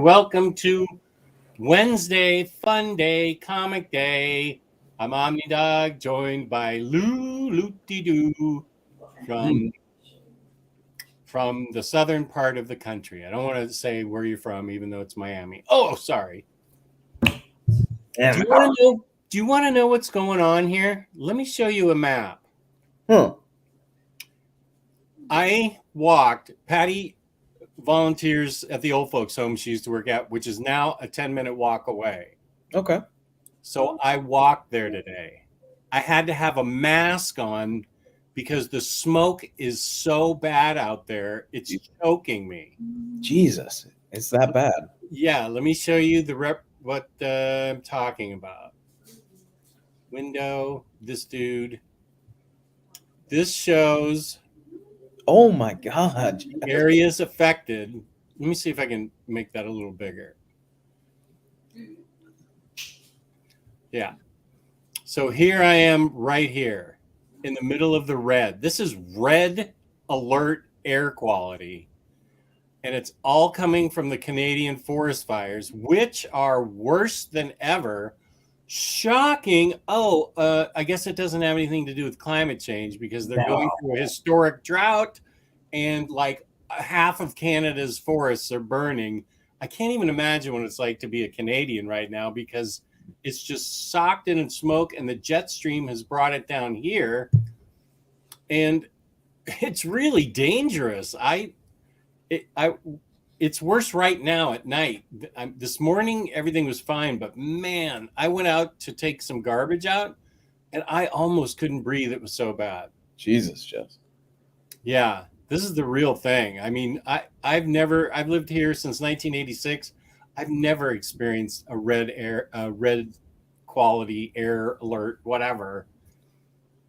welcome to Wednesday Fun Day Comic Day. I'm OmniDog, joined by Lou Looty Doo from the southern part of the country. I don't want to say where you're from, even though it's Miami. Oh, sorry. Do you want to know what's going on here? Let me show you a map. I walked. Patty volunteers at the old folks home she used to work at, which is now a 10-minute walk away. Okay. So I walked there today. I had to have a mask on because the smoke is so bad out there. It's choking me. Jesus, it's that bad. Yeah, let me show you what I'm talking about. Window, this dude. This shows Oh my God. areas affected. Let me see if I can make that a little bigger. Yeah. So here I am right here in the middle of the red. This is red alert air quality. And it's all coming from the Canadian forest fires, which are worse than ever. Shocking. I guess it doesn't have anything to do with climate change because they're going through a historic drought and like half of Canada's forests are burning. I can't even imagine what it's like to be a Canadian right now because it's just socked in smoke and the jet stream has brought it down here. And it's really dangerous. It's worse right now at night. This morning, everything was fine, but man, I went out to take some garbage out and I almost couldn't breathe. It was so bad. Jesus, Jess. Yeah, this is the real thing. I mean, I've lived here since 1986. I've never experienced a red quality air alert, whatever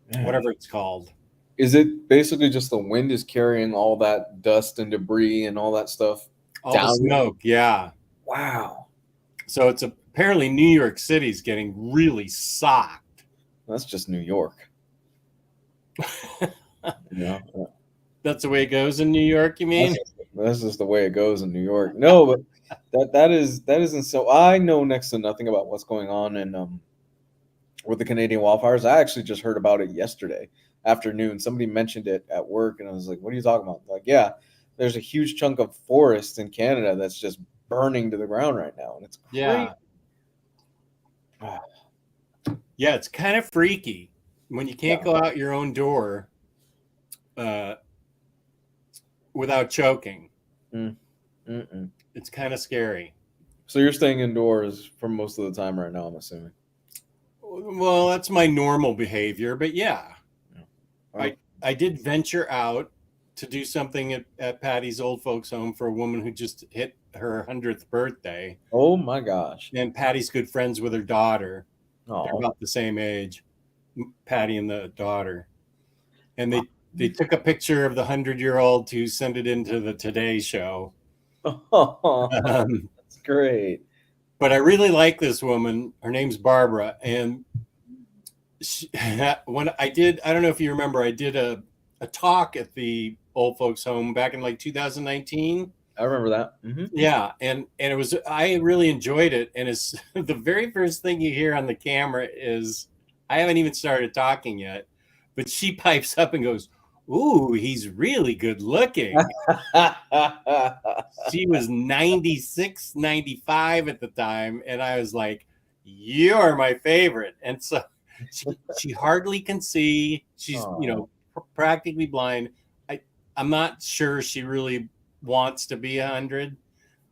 it's called. Is it basically just the wind is carrying all that dust and debris and all that stuff? All the smoke, yeah. Wow. So it's apparently New York City's getting really socked. That's just New York. Yeah. That's the way it goes in New York, you mean? That's just the way it goes in New York. No, but that isn't so. I know next to nothing about what's going on in with the Canadian wildfires. I actually just heard about it yesterday afternoon. Somebody mentioned it at work, and I was like, "What are you talking about?" Like, yeah, there's a huge chunk of forest in Canada that's just burning to the ground right now, and it's crazy. Yeah, it's kind of freaky when you can't go out your own door without choking. It's kind of scary. So you're staying indoors for most of the time right now, I'm assuming. Well, that's my normal behavior, but yeah. I did venture out to do something at Patty's old folks home for a woman who just hit her 100th birthday. Oh my gosh. And Patty's good friends with her daughter. Oh. They're about the same age, Patty and the daughter. And they took a picture of the 100-year-old to send it into the Today Show. That's great. But I really like this woman. Her name's Barbara. And when I don't know if you remember, I did a talk at the old folks home back in like 2019. I remember that. Mm-hmm. Yeah. And I really enjoyed it. And it's the very first thing you hear on the camera is, I haven't even started talking yet, but she pipes up and goes, "Ooh, he's really good looking." She was 96, 95 at the time. And I was like, "You're my favorite." And so she hardly can see. She's, practically blind. I'm not sure she really wants to be 100.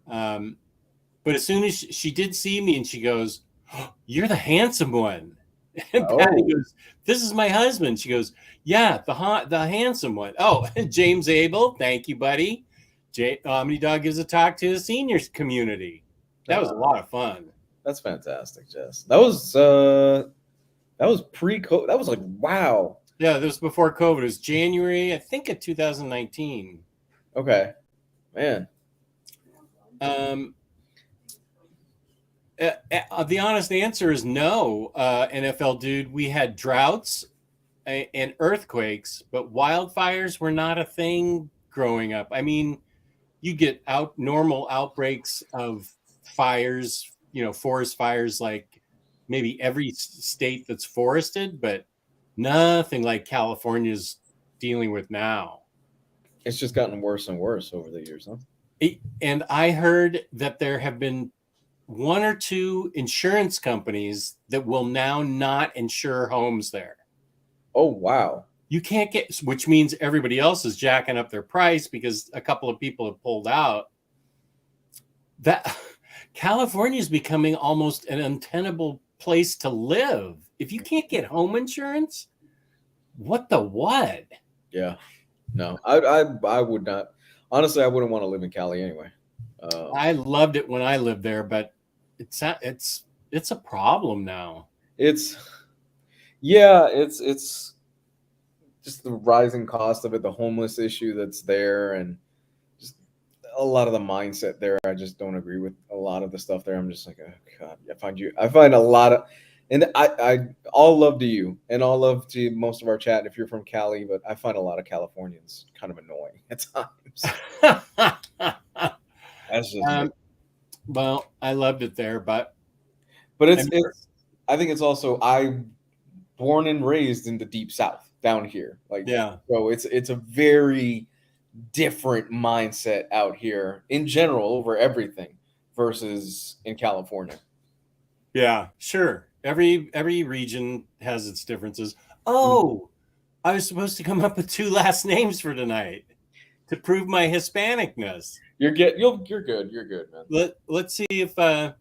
But as soon as she did see me and she goes, "Oh, you're the handsome one." And Patty goes, "This is my husband." She goes, "Yeah, the handsome one." Oh, James Abel. Thank you, buddy. OmniDog gives a talk to the seniors community. That was a lot of fun. That's fantastic, Jess. That was pre-COVID. That was like, wow. Yeah, that was before COVID. It was January, I think, of 2019. Okay, man. The honest answer is no, NFL dude. We had droughts and earthquakes, but wildfires were not a thing growing up. I mean, you get normal outbreaks of fires, forest fires, like maybe every state that's forested, but nothing like California's dealing with now. It's just gotten worse and worse over the years, huh? And I heard that there have been one or two insurance companies that will now not insure homes there. Oh, wow. You can't get, which means everybody else is jacking up their price because a couple of people have pulled out. That California is becoming almost an untenable place to live. If you can't get home insurance, what? Yeah. No, I would not. Honestly, I wouldn't want to live in Cali anyway. I loved it when I lived there, but it's a problem now. It's just the rising cost of it, the homeless issue that's there, and just a lot of the mindset there. I just don't agree with a lot of the stuff there. I'm just like, oh God, I find a lot of, and I all love to you and all love to most of our chat if you're from Cali, but I find a lot of Californians kind of annoying at times. That's just well, I loved it there, but it's I think it's also born and raised in the deep South down here. Like, yeah. So it's a very different mindset out here in general over everything versus in California. Yeah, sure. Every region has its differences. Oh, I was supposed to come up with 2 last names for tonight to prove my Hispanicness. You're good. You're good, man. Let's see if the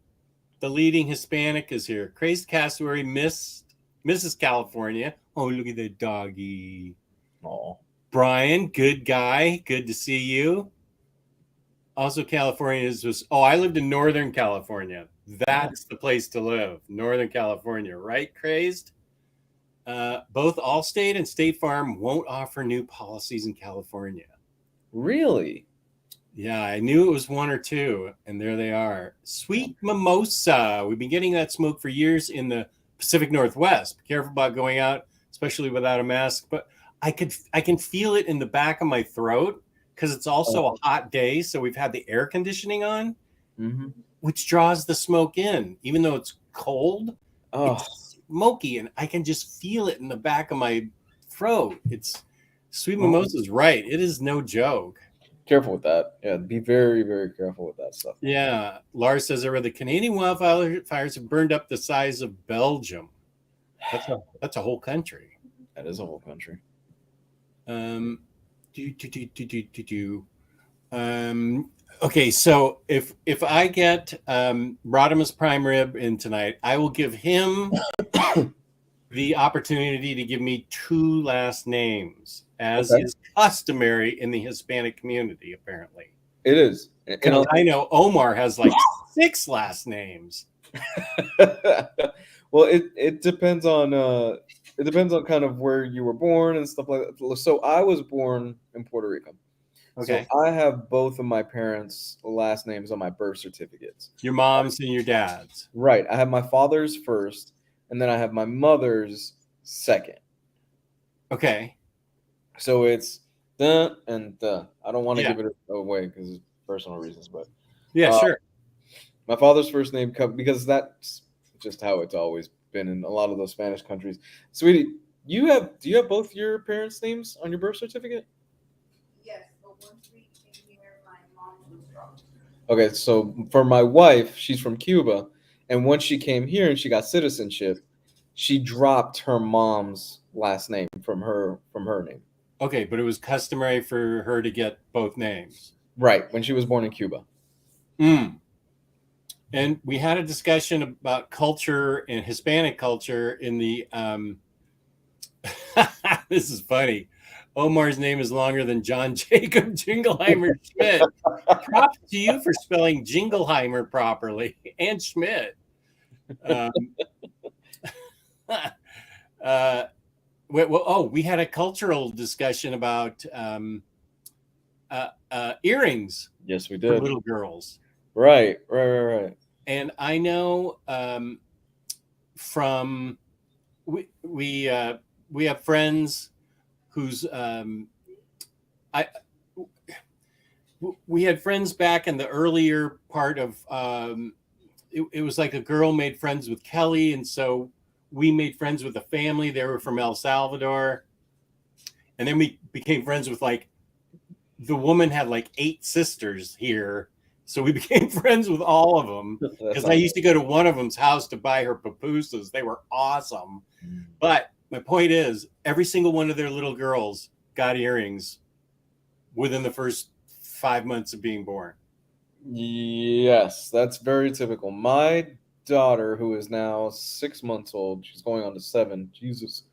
leading Hispanic is here. Crazed Cassowary, Mrs. California. Oh, look at the doggy. Oh, Brian, good guy. Good to see you. Also, California I lived in Northern California. That's the place to live. Northern California, right? Crazed. Both Allstate and State Farm won't offer new policies in California. really? Yeah, I knew it was 1 or 2, and there they are. Sweet mimosa. We've been getting that smoke for years in the Pacific Northwest. Be careful about going out, especially without a mask. But I can feel it in the back of my throat because it's also a hot day. So we've had the air conditioning on, which draws the smoke in, even though it's cold. Oh, it's smoky, and I can just feel it in the back of my throat. It's Sweet mimosa's right. It is no joke. Careful with that. Yeah, be very, very careful with that stuff. Yeah. Lars says the Canadian wildfires have burned up the size of Belgium. That's a whole country. That is a whole country. Okay, so if I get Rodimus Prime Rib in tonight, I will give him the opportunity to give me 2 last names, as is customary in the Hispanic community, apparently. It is. And I know Omar has like 6 last names. Well, it depends on kind of where you were born and stuff like that. So I was born in Puerto Rico. Okay. So I have both of my parents' last names on my birth certificates. Your mom's and your dad's. Right. I have my father's first, and then I have my mother's second. Okay. So it's the and the. I don't want to give it away because it's personal reasons, but yeah, sure. My father's first name because that's just how it's always been in a lot of those Spanish countries. Sweetie, do you have both your parents' names on your birth certificate? Yes, but once we came here, my mom was wrong. Okay, so for my wife, she's from Cuba, and once she came here and she got citizenship, she dropped her mom's last name from her name. Okay, but it was customary for her to get both names. Right, when she was born in Cuba. And we had a discussion about culture and Hispanic culture in the this is funny. Omar's name is longer than John Jacob Jingleheimer Schmidt. Props to you for spelling Jingleheimer properly and Schmidt. We had a cultural discussion about earrings. Yes, we did. For little girls. Right. And I know from we have friends whose we had friends back in the earlier part of it was like a girl made friends with Kelly, and so we made friends with a family. They were from El Salvador, and then we became friends with like the woman had like 8 sisters here, so we became friends with all of them because I used to go to one of them's house to buy her pupusas. They were awesome. But my point is, every single one of their little girls got earrings within the first 5 months of being born. Yes, that's very typical. My daughter, who is now 6 months old, she's going on to 7. Jesus,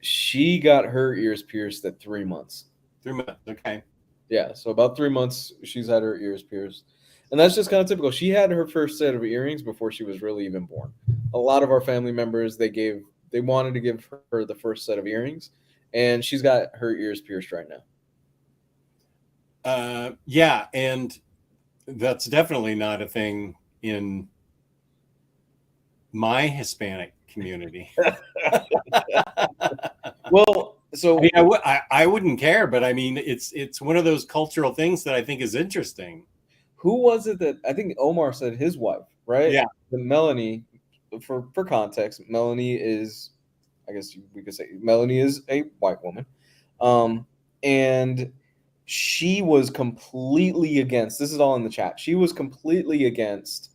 she got her ears pierced at 3 months. 3 months, okay. Yeah, so about 3 months, she's had her ears pierced. And that's just kind of typical. She had her first set of earrings before she was really even born. A lot of our family members, they wanted to give her the first set of earrings, and she's got her ears pierced right now. Yeah, and that's definitely not a thing in my Hispanic community. Well, so I mean, I wouldn't care, but I mean, it's one of those cultural things that I think is interesting. who was it that I think Omar said his wife, right? Yeah. The Melanie, for context, Melanie is, I guess we could say, Melanie is a white woman. And she was completely against, this is all in the chat, she was completely against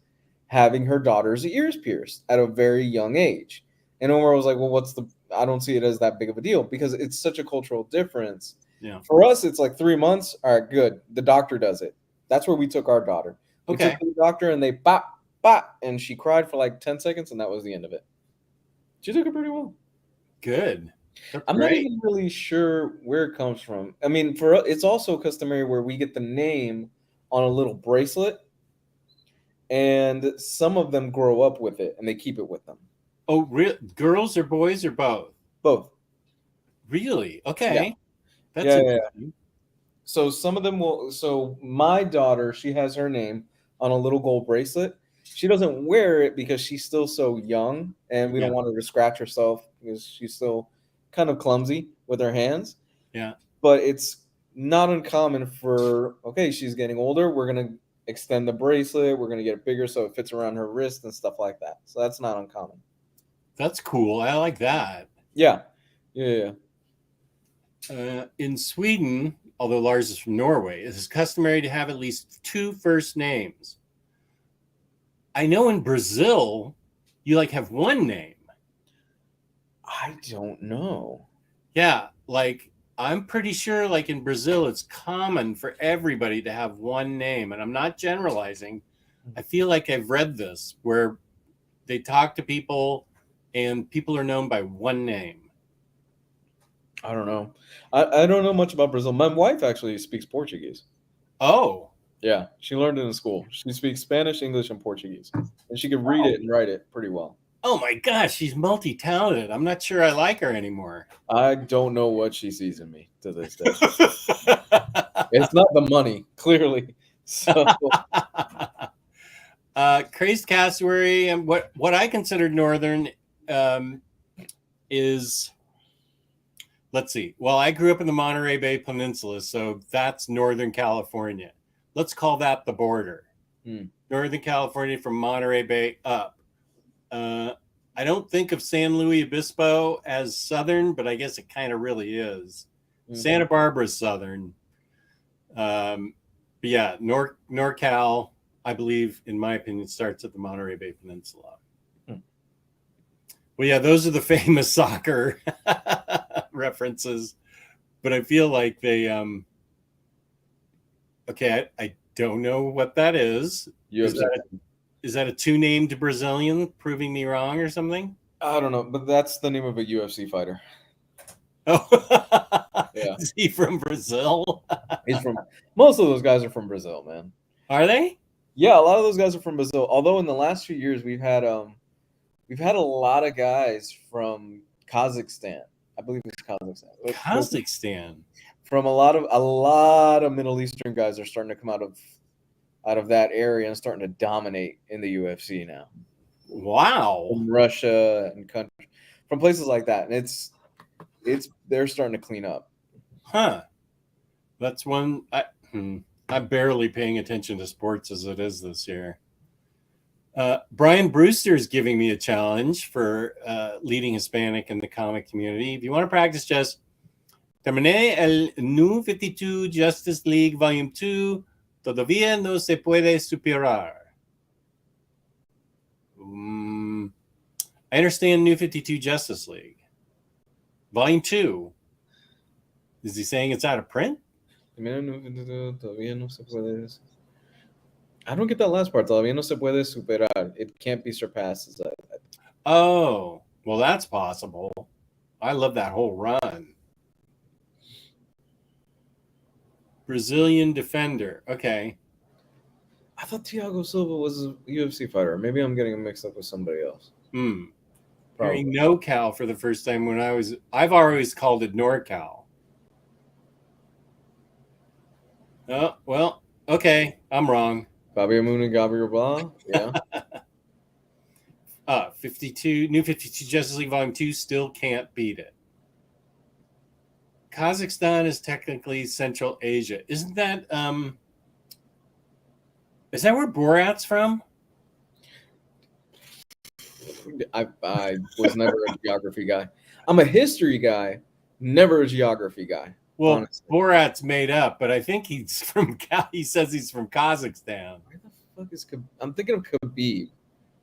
having her daughter's ears pierced at a very young age. And Omar was like, well, I don't see it as that big of a deal because it's such a cultural difference. Yeah. For us, it's like 3 months. All right, good. The doctor does it. That's where we took our daughter. We Okay. took the doctor and they bop, bop, and she cried for like 10 seconds and that was the end of it. She took it pretty well. Good. I'm not even really sure where it comes from. I mean, for us, it's also customary where we get the name on a little bracelet, and some of them grow up with it and they keep it with them. Oh, girls or boys or both? Both. Really? Okay. Yeah. That's interesting. So some of them will. So my daughter, she has her name on a little gold bracelet. She doesn't wear it because she's still so young, and we don't want her to scratch herself because she's still kind of clumsy with her hands. Yeah. But it's not uncommon for, okay, she's getting older, we're going to extend the bracelet, we're going to get it bigger so it fits around her wrist and stuff like that. So that's not uncommon. That's cool. I like that. Yeah. In Sweden, although Lars is from Norway, it is customary to have at least 2 first names. I know in Brazil, you like have 1 name. I don't know. Yeah, like I'm pretty sure like in Brazil, it's common for everybody to have 1 name. And I'm not generalizing. I feel like I've read this where they talk to people and people are known by 1 name. I don't know. I don't know much about Brazil. My wife actually speaks Portuguese. Oh. Yeah, she learned it in school. She speaks Spanish, English, and Portuguese. And she can read it and write it pretty well. Oh my gosh, she's multi-talented. I'm not sure I like her anymore. I don't know what she sees in me to this day. It's not the money, clearly. So Crazed Cassowary, and what I consider northern is, let's see. Well, I grew up in the Monterey Bay Peninsula, so that's Northern California. Let's call that the border. Northern California from Monterey Bay up. I don't think of San Luis Obispo as southern, but I guess it kind of really is. Santa Barbara's southern. But yeah, NorCal, I believe, in my opinion, starts at the Monterey Bay Peninsula. Well, yeah, those are the famous soccer references, but I feel like they okay, I don't know what that is. Is that a 2-named Brazilian proving me wrong or something? I don't know, but that's the name of a UFC fighter. Oh, yeah. Is he from Brazil? He's from. Most of those guys are from Brazil, man. Are they? Yeah, a lot of those guys are from Brazil. Although in the last few years we've had a lot of guys from Kazakhstan. I believe it's Kazakhstan. Kazakhstan. From a lot of Middle Eastern guys are starting to come out of that area and starting to dominate in the UFC now. Wow. From Russia and from places like that. And they're starting to clean up. Huh. That's one. I'm barely paying attention to sports as it is this year. Brian Brewster is giving me a challenge for leading Hispanic in the comic community. If you want to practice, just terminé el New 52 Justice League Volume 2. Todavía no se puede superar. I understand New 52 Justice League. Volume 2. Is he saying it's out of print? I don't get that last part. Todavía no se puede superar. It can't be surpassed. Oh, well, that's possible. I love that whole run. Brazilian defender. Okay. I thought Thiago Silva was a UFC fighter. Maybe I'm getting him mixed up with somebody else. Hearing NoCal for the first time when I've always called it NorCal. Oh, well, okay. I'm wrong. Fabio Moon and Gabriel Blah. Yeah. 52, New 52 Justice League Volume 2 still can't beat it. Kazakhstan is technically Central Asia. Isn't that is that where Borat's from? I was never a geography guy. I'm a history guy, never a geography guy. Well, honestly. Borat's made up, but I think he's from. He says he's from Kazakhstan. Where the fuck is I'm thinking of Khabib.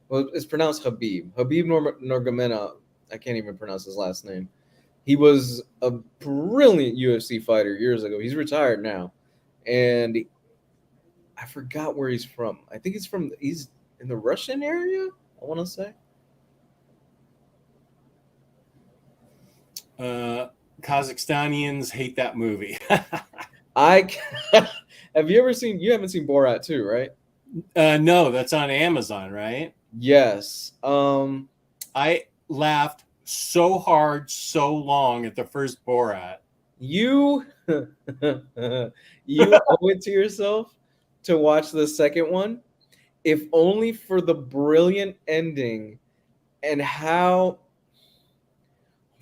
Well, it's pronounced Habib. Habib Nurmagomedov. I can't even pronounce his last name. He was a brilliant UFC fighter years ago. He's retired now, and I forgot where he's from. I think he's in the Russian area, I want to say. Kazakhstanians hate that movie. Have you ever seen? You haven't seen Borat 2, right? No, that's on Amazon, right? Yes. I laughed so hard, so long at the first Borat. You owe it to yourself to watch the second one, if only for the brilliant ending and how.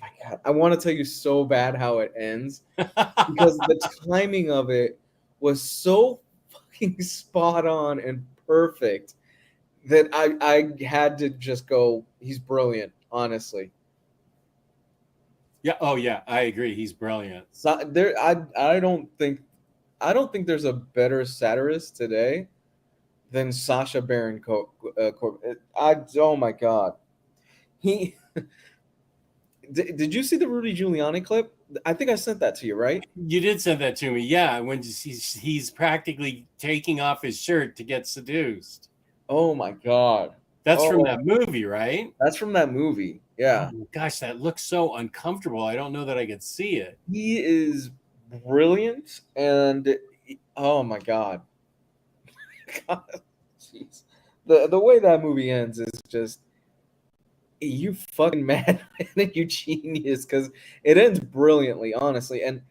Oh my God, I want to tell you so bad how it ends because the timing of it was so fucking spot on and perfect that I had to just go, he's brilliant, honestly. Yeah. Oh, yeah. I agree. He's brilliant. So I don't think there's a better satirist today than Sacha Baron Cohen. Oh my God, he. Did you see the Rudy Giuliani clip? I think I sent that to you, right? You did send that to me. Yeah, when he's practically taking off his shirt to get seduced. Oh my God, that's from that movie, right? That's from that movie. Yeah. Oh, gosh, that looks so uncomfortable. I don't know that I could see it. He is brilliant, and oh my God, God, jeez, the way that movie ends is just. You fucking mad and you genius, because it ends brilliantly, honestly. And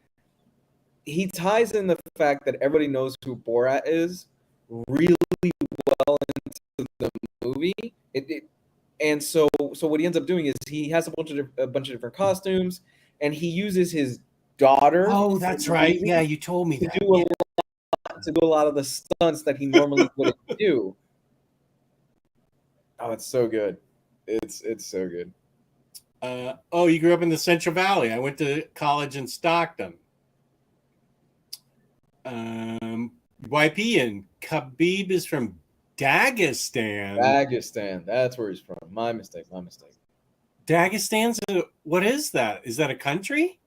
he ties in the fact that everybody knows who Borat is really well into the movie. And so what he ends up doing is he has a bunch of different costumes, and he uses his daughter. Oh, that's right. Yeah, you told me to that. Do a lot of the stunts that he normally wouldn't do. Oh, it's so good. It's so good. You grew up in the Central Valley. I went to college in Stockton. YP and Khabib is from Dagestan. Dagestan. That's where he's from. My mistake. Dagestan's what is that? Is that a country?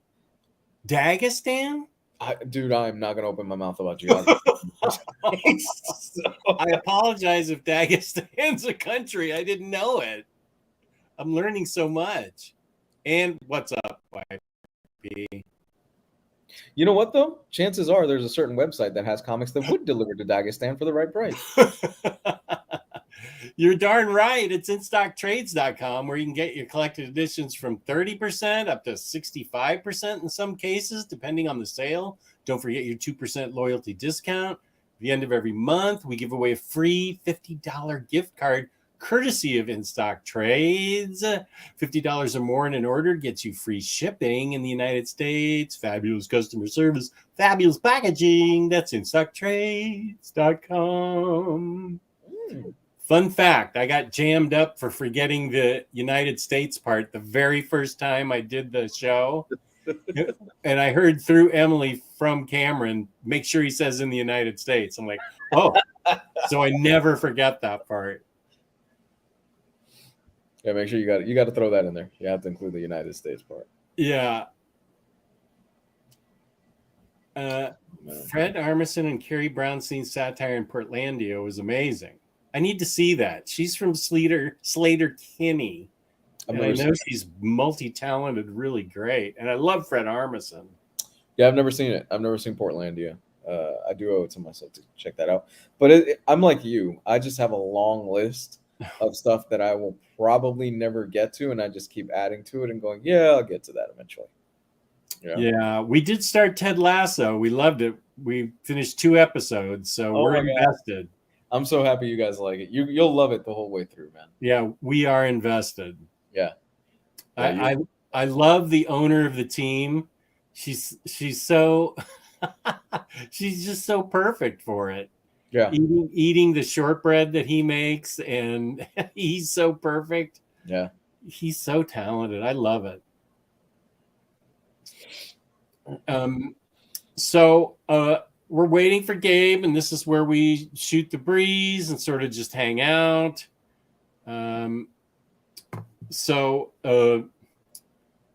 Dagestan? Dude, I'm not going to open my mouth about geography. I apologize if Dagestan's a country. I didn't know it. I'm learning so much. And what's up, YP? You know what, though? Chances are there's a certain website that has comics that would deliver to Dagestan for the right price. You're darn right. It's InStockTrades.com, where you can get your collected editions from 30% up to 65% in some cases, depending on the sale. Don't forget your 2% loyalty discount. At the end of every month, we give away a free $50 gift card courtesy of In Stock Trades. $50 or more in an order gets you free shipping in the United States. Fabulous customer service, fabulous packaging. That's InStockTrades.com. Fun fact, I got jammed up for forgetting the United States part the very first time I did the show. And I heard through Emily from Cameron, make sure he says in the United States. I'm like, oh, so I never forget that part. Yeah, make sure you got to throw that in there. You have to include the United States part. Yeah. Fred Armisen and Carrie Brownstein's Satire in Portlandia was amazing. I need to see that. She's from Slater Kinney. And I know she's multi-talented, really great. And I love Fred Armisen. Yeah, I've never seen it. I've never seen Portlandia. I do owe it to myself to check that out. But I'm like you. I just have a long list of stuff that I will probably never get to, and I just keep adding to it and going, yeah, I'll get to that eventually. Yeah, we did start Ted Lasso. We loved it. We finished 2 episodes, so we're invested. I'm so happy you guys like it. You'll love it the whole way through, man. Yeah, we are invested. Yeah. I love the owner of the team. She's so she's just so perfect for it. Yeah. Eating the shortbread that he makes, and he's so perfect. Yeah. He's so talented. I love it. So we're waiting for Gabe, and this is where we shoot the breeze and sort of just hang out.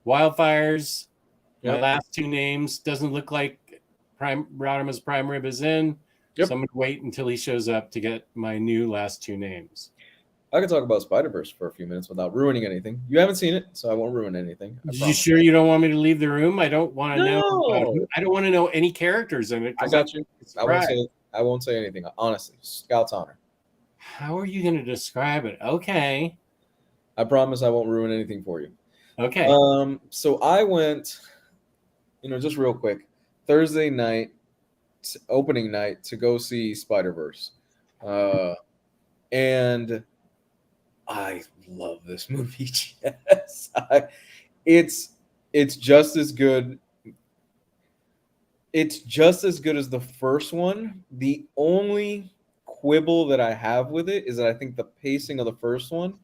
Wildfires, my last 2 names, doesn't look like Rodima's prime rib is in. Yep. So I'm going to wait until he shows up to get my new last 2 names. I could talk about Spider-Verse for a few minutes without ruining anything. You haven't seen it, so I won't ruin anything. You sure you don't want me to leave the room? I don't want to know. I don't want to know any characters in it. I got you. I won't say anything. Honestly, Scout's honor. How are you going to describe it? Okay. I promise I won't ruin anything for you. Okay. So I went, just real quick, Thursday night, opening night, to go see Spider-Verse. And I love this movie. Yes. It's just as good. It's just as good as the first one. The only quibble that I have with it is that I think the pacing of the first one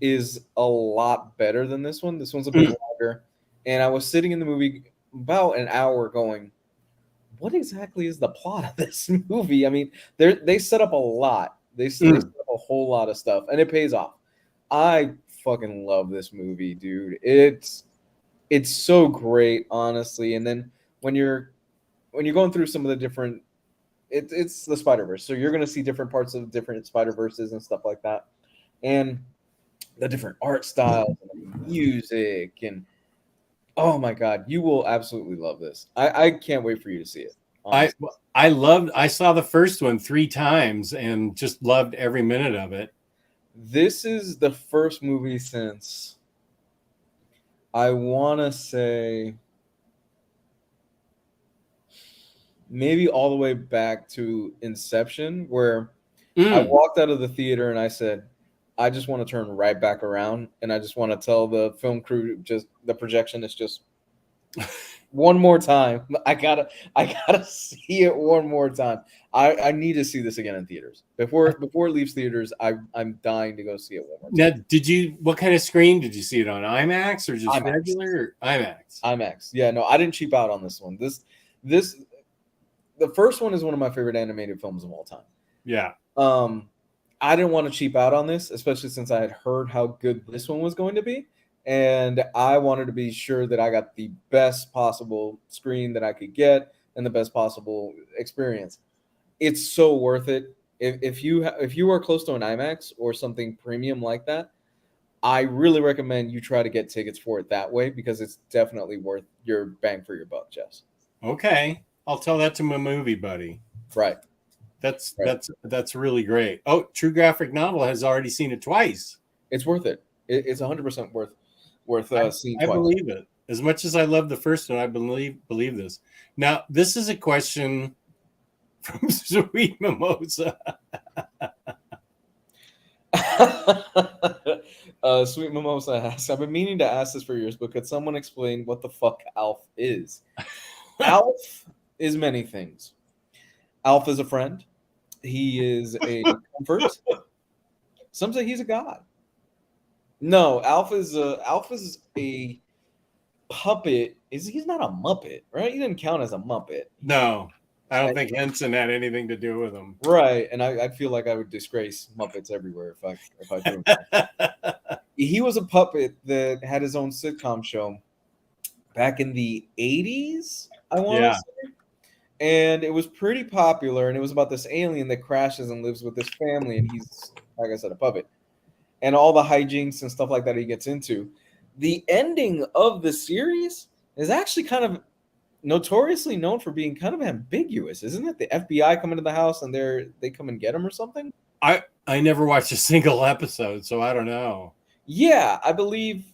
is a lot better than this one. This one's a bit longer. And I was sitting in the movie about an hour going, what exactly is the plot of this movie? I mean, they set up a lot. They set up a whole lot of stuff, and it pays off. I fucking love this movie, dude. It's so great, honestly. And then when you're going through some of the different, it's the Spider-Verse, so you're gonna see different parts of different Spider-Verses and stuff like that, and the different art styles and the music, and oh my god, you will absolutely love this. I can't wait for you to see it. Honestly. I saw the first one 3 times and just loved every minute of it. This is the first movie since, I want to say, maybe all the way back to Inception, where I walked out of the theater and I said, I just want to turn right back around, and I just want to tell the film crew, just the projectionist, just one more time. I gotta see it one more time. I need to see this again in theaters before it leaves theaters. I'm dying to go see it one more time. Now, what kind of screen did you see it on? IMAX or just regular? Or IMAX. IMAX. Yeah, no, I didn't cheap out on this one. The first one is one of my favorite animated films of all time. Yeah. I didn't want to cheap out on this, especially since I had heard how good this one was going to be. And I wanted to be sure that I got the best possible screen that I could get and the best possible experience. It's so worth it. If you are close to an IMAX or something premium like that, I really recommend you try to get tickets for it that way, because it's definitely worth your bang for your buck, Jess. Okay. I'll tell that to my movie buddy. Right. That's really great. Oh, True Graphic Novel has already seen it twice. It's worth it. It's 100% worth seeing twice. I believe it. As much as I love the first one, I believe this. Now, this is a question from Sweet Mimosa. Sweet Mimosa asks, I've been meaning to ask this for years, but could someone explain what the fuck Alf is? Alf is many things. Alf is a friend. He is a comfort. Some say he's a god. No, Alf is a puppet. He's not a Muppet, right? He didn't count as a Muppet. No, I don't think Henson had anything to do with him. Right, and I feel like I would disgrace Muppets everywhere if I do. He was a puppet that had his own sitcom show back in the 80s, I want to say. And it was pretty popular, and it was about this alien that crashes and lives with this family, and he's, like I said, a puppet. And all the hijinks and stuff like that he gets into. The ending of the series is actually kind of notoriously known for being kind of ambiguous, isn't it? The FBI come into the house and they come and get him or something. I never watched a single episode, so I don't know. Yeah, I believe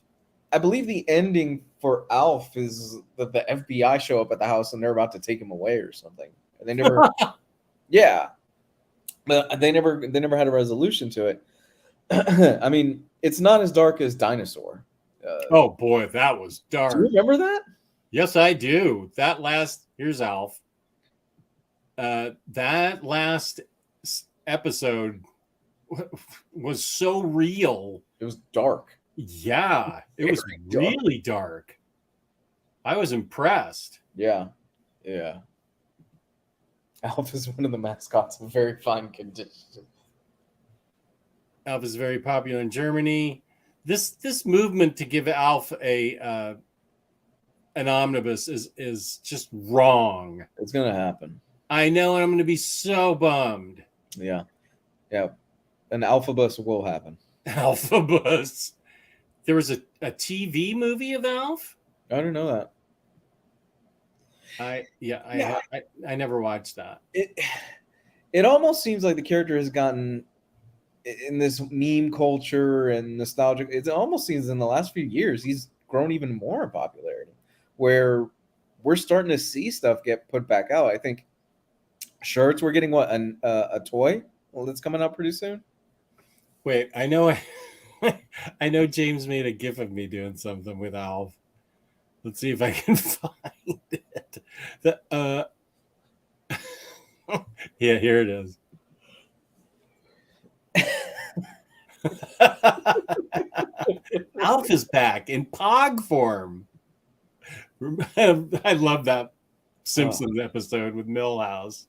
the ending for Alf is that the FBI show up at the house and they're about to take him away or something. And they never yeah. But they never had a resolution to it. I mean, it's not as dark as Dinosaur. Oh boy, that was dark. Do you remember that? Yes, I do. Here's Alf. That last episode was so real. It was dark. Yeah, it was really dark. I was impressed. Yeah. Alf is one of the mascots in very fine condition. Alf is very popular in Germany. This movement to give Alf an omnibus is just wrong. It's gonna happen. I know, and I'm going to be so bummed. Yeah. An Alphabus will happen. Alphabus. There was a TV movie of Alf? I didn't know that. I never watched that. It almost seems like the character has gotten in this meme culture and nostalgic. It almost seems in the last few years he's grown even more in popularity, where we're starting to see stuff get put back out. I think shirts. We're getting a toy that's coming out pretty soon. Wait, I know. I know James made a gif of me doing something with Alf. Let's see if I can find it. Yeah, here it is. Alf is back in Pog form. I love that Simpsons episode with Milhouse.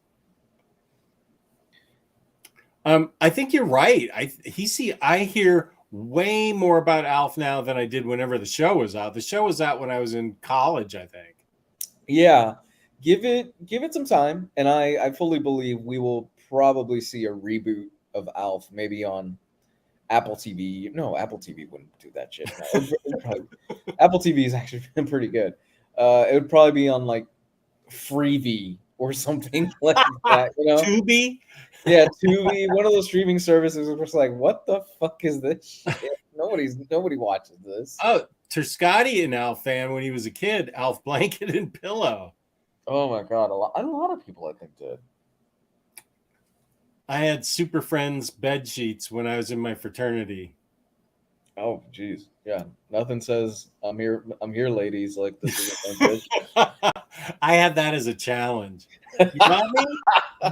I think you're right. I hear way more about Alf now than I did whenever the show was out. The show was out when I was in college, I think. Yeah, give it some time, and I fully believe we will probably see a reboot of Alf, maybe on Apple TV. No, Apple TV wouldn't do that shit. No, Apple TV has actually been pretty good. It would probably be on like Freevee or something like that. You know, Tubi. Yeah, Tubi, one of those streaming services. We're just like, what the fuck is this shit? Nobody watches this. Oh, Terscotti an Alf fan when he was a kid. Alf blanket and pillow. Oh my god, a lot of people I think did. I had Super Friends bed sheets when I was in my fraternity. Oh, geez, yeah. Nothing says I'm here, ladies. Like this is I had that as a challenge. You got me?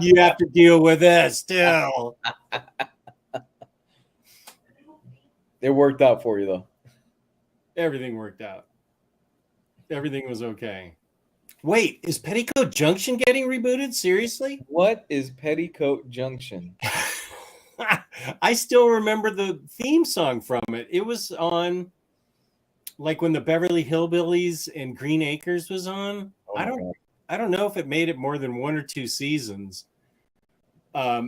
You have to deal with this still. It worked out for you though. Everything worked out. Everything was okay. Wait, is Petticoat Junction getting rebooted? Seriously? What is Petticoat Junction? I still remember the theme song from it. It was on like when the Beverly Hillbillies and Green Acres was on. Oh I don't know if it made it more than 1 or 2 seasons. But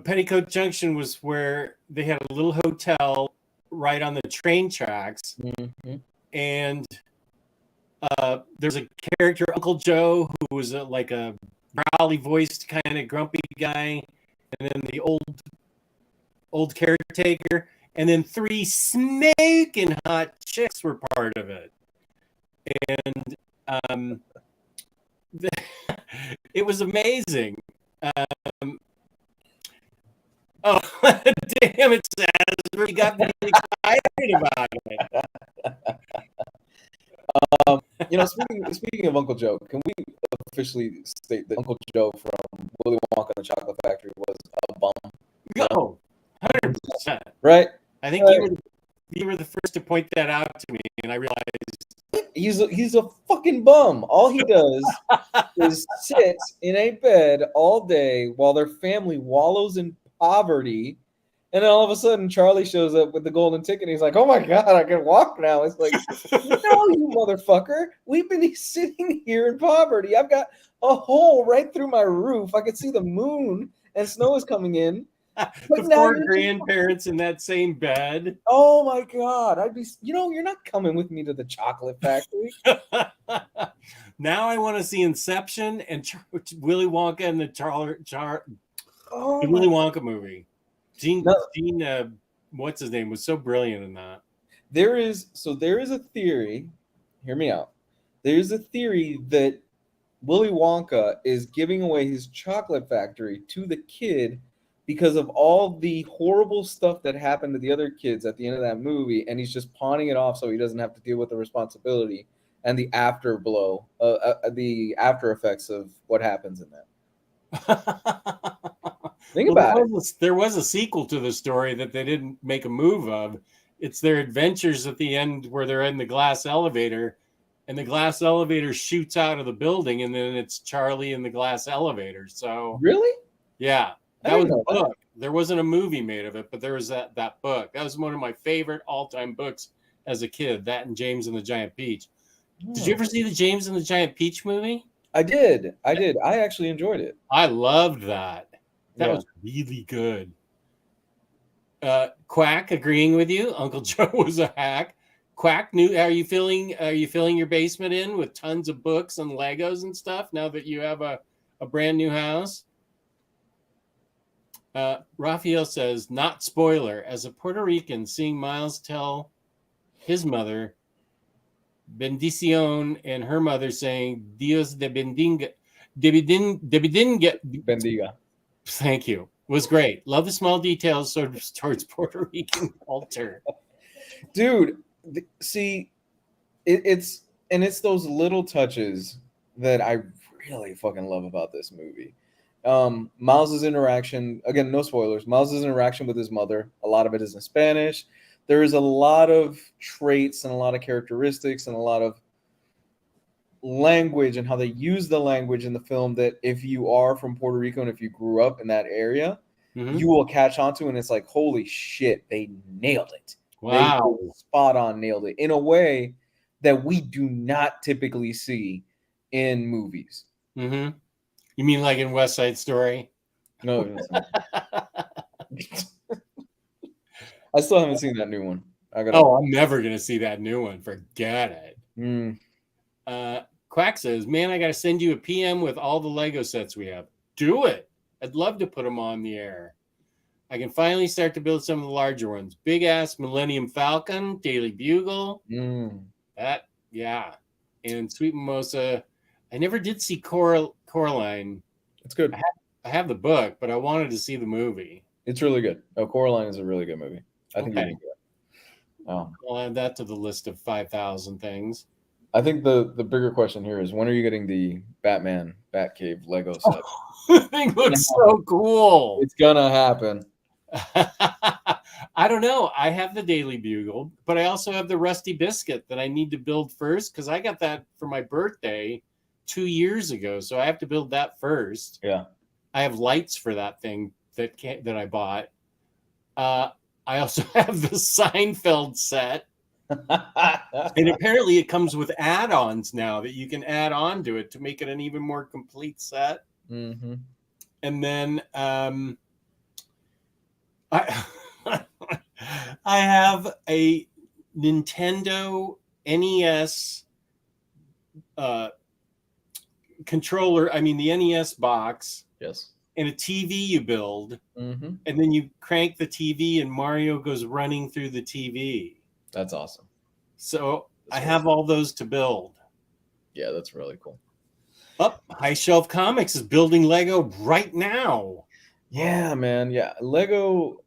Petticoat Junction was where they had a little hotel right on the train tracks. Mm-hmm. And there's a character, Uncle Joe, who was like a growly voiced kind of grumpy guy. And then the old caretaker. And then 3 smoking hot chicks were part of it. And it was amazing. Oh, damn it, Saz. You got me excited about it. Speaking of Uncle Joe, can we officially state that Uncle Joe from Willy Wonka and the Chocolate Factory was a bum? Go. 100%. Right? I think you were the first to point that out to me, and I realized He's a fucking bum. All he does is sit in a bed all day while their family wallows in poverty. And then all of a sudden, Charlie shows up with the golden ticket. And he's like, "Oh my god, I can walk now!" It's like, no, you motherfucker. We've been sitting here in poverty. I've got a hole right through my roof. I can see the moon, and snow is coming in. the four grandparents in that same bed. Oh my god, I'd be. You're not coming with me to the chocolate factory. Now I want to see Inception and Willy Wonka and the Willy Wonka movie. Gene, what's his name, was so brilliant in that. There is a theory. Hear me out. There's a theory that Willy Wonka is giving away his chocolate factory to the kid because of all the horrible stuff that happened to the other kids at the end of that movie, and he's just pawning it off so he doesn't have to deal with the responsibility and the afterblow, the after effects of what happens in that. Think about it. There was a sequel to the story that they didn't make a move of. It's their adventures at the end where they're in the glass elevator, and the glass elevator shoots out of the building, and then it's Charlie in the glass elevator. So really, yeah, that was a book. There wasn't a movie made of it, but there was that book. That was one of my favorite all-time books as a kid. That and James and the Giant Peach. Did you ever see the James and the Giant Peach movie? I did. I actually enjoyed it. I loved that. That was really good. Quack agreeing with you. Uncle Joe was a hack. Quack, are you filling your basement in with tons of books and Legos and stuff now that you have a brand new house? Raphael says, not spoiler. As a Puerto Rican, seeing Miles tell his mother bendición and her mother saying Dios te bendiga, Bendiga. Thank you. Was great. Love the small details towards Puerto Rican culture. Dude, see, it's those little touches that I really fucking love about this movie. Miles's interaction, again, no spoilers. Miles's interaction with his mother, a lot of it is in Spanish. There is a lot of traits and a lot of characteristics and a lot of language and how they use the language in the film that if you are from Puerto Rico and if you grew up in that area, you will catch on to, and it's like, holy shit, they nailed it. Wow. They spot on nailed it in a way that we do not typically see in movies. Mm-hmm. You mean like in West Side Story? No. I still haven't seen that new one. I'm never going to see that new one. Forget it. Quack says, man, I got to send you a PM with all the Lego sets we have. Do it. I'd love to put them on the air. I can finally start to build some of the larger ones. Big ass Millennium Falcon, Daily Bugle. That, yeah. And Sweet Mimosa. I never did see Coraline. It's good. I have the book, but I wanted to see the movie. It's really good. Oh, Coraline is a really good movie. I think you can do it. I'll add that to the list of 5,000 things. I think the bigger question here is, when are you getting the Batman Batcave Lego set? The thing looks so cool. It's gonna happen. I don't know. I have the Daily Bugle, but I also have the Rusty Biscuit that I need to build first because I got that for my birthday 2 years ago. So I have to build that first. Yeah. I have lights for that thing that I bought. I also have the Seinfeld set. And apparently it comes with add-ons now that you can add on to it to make it an even more complete set. Mm-hmm. And then I have a Nintendo NES controller. I mean, the NES box. Yes. And a TV you build. And then you crank the TV and Mario goes running through the TV. That's awesome. So I have all those to build. Yeah, that's really cool. High Shelf Comics is building Lego right now. Yeah, man. Yeah, Lego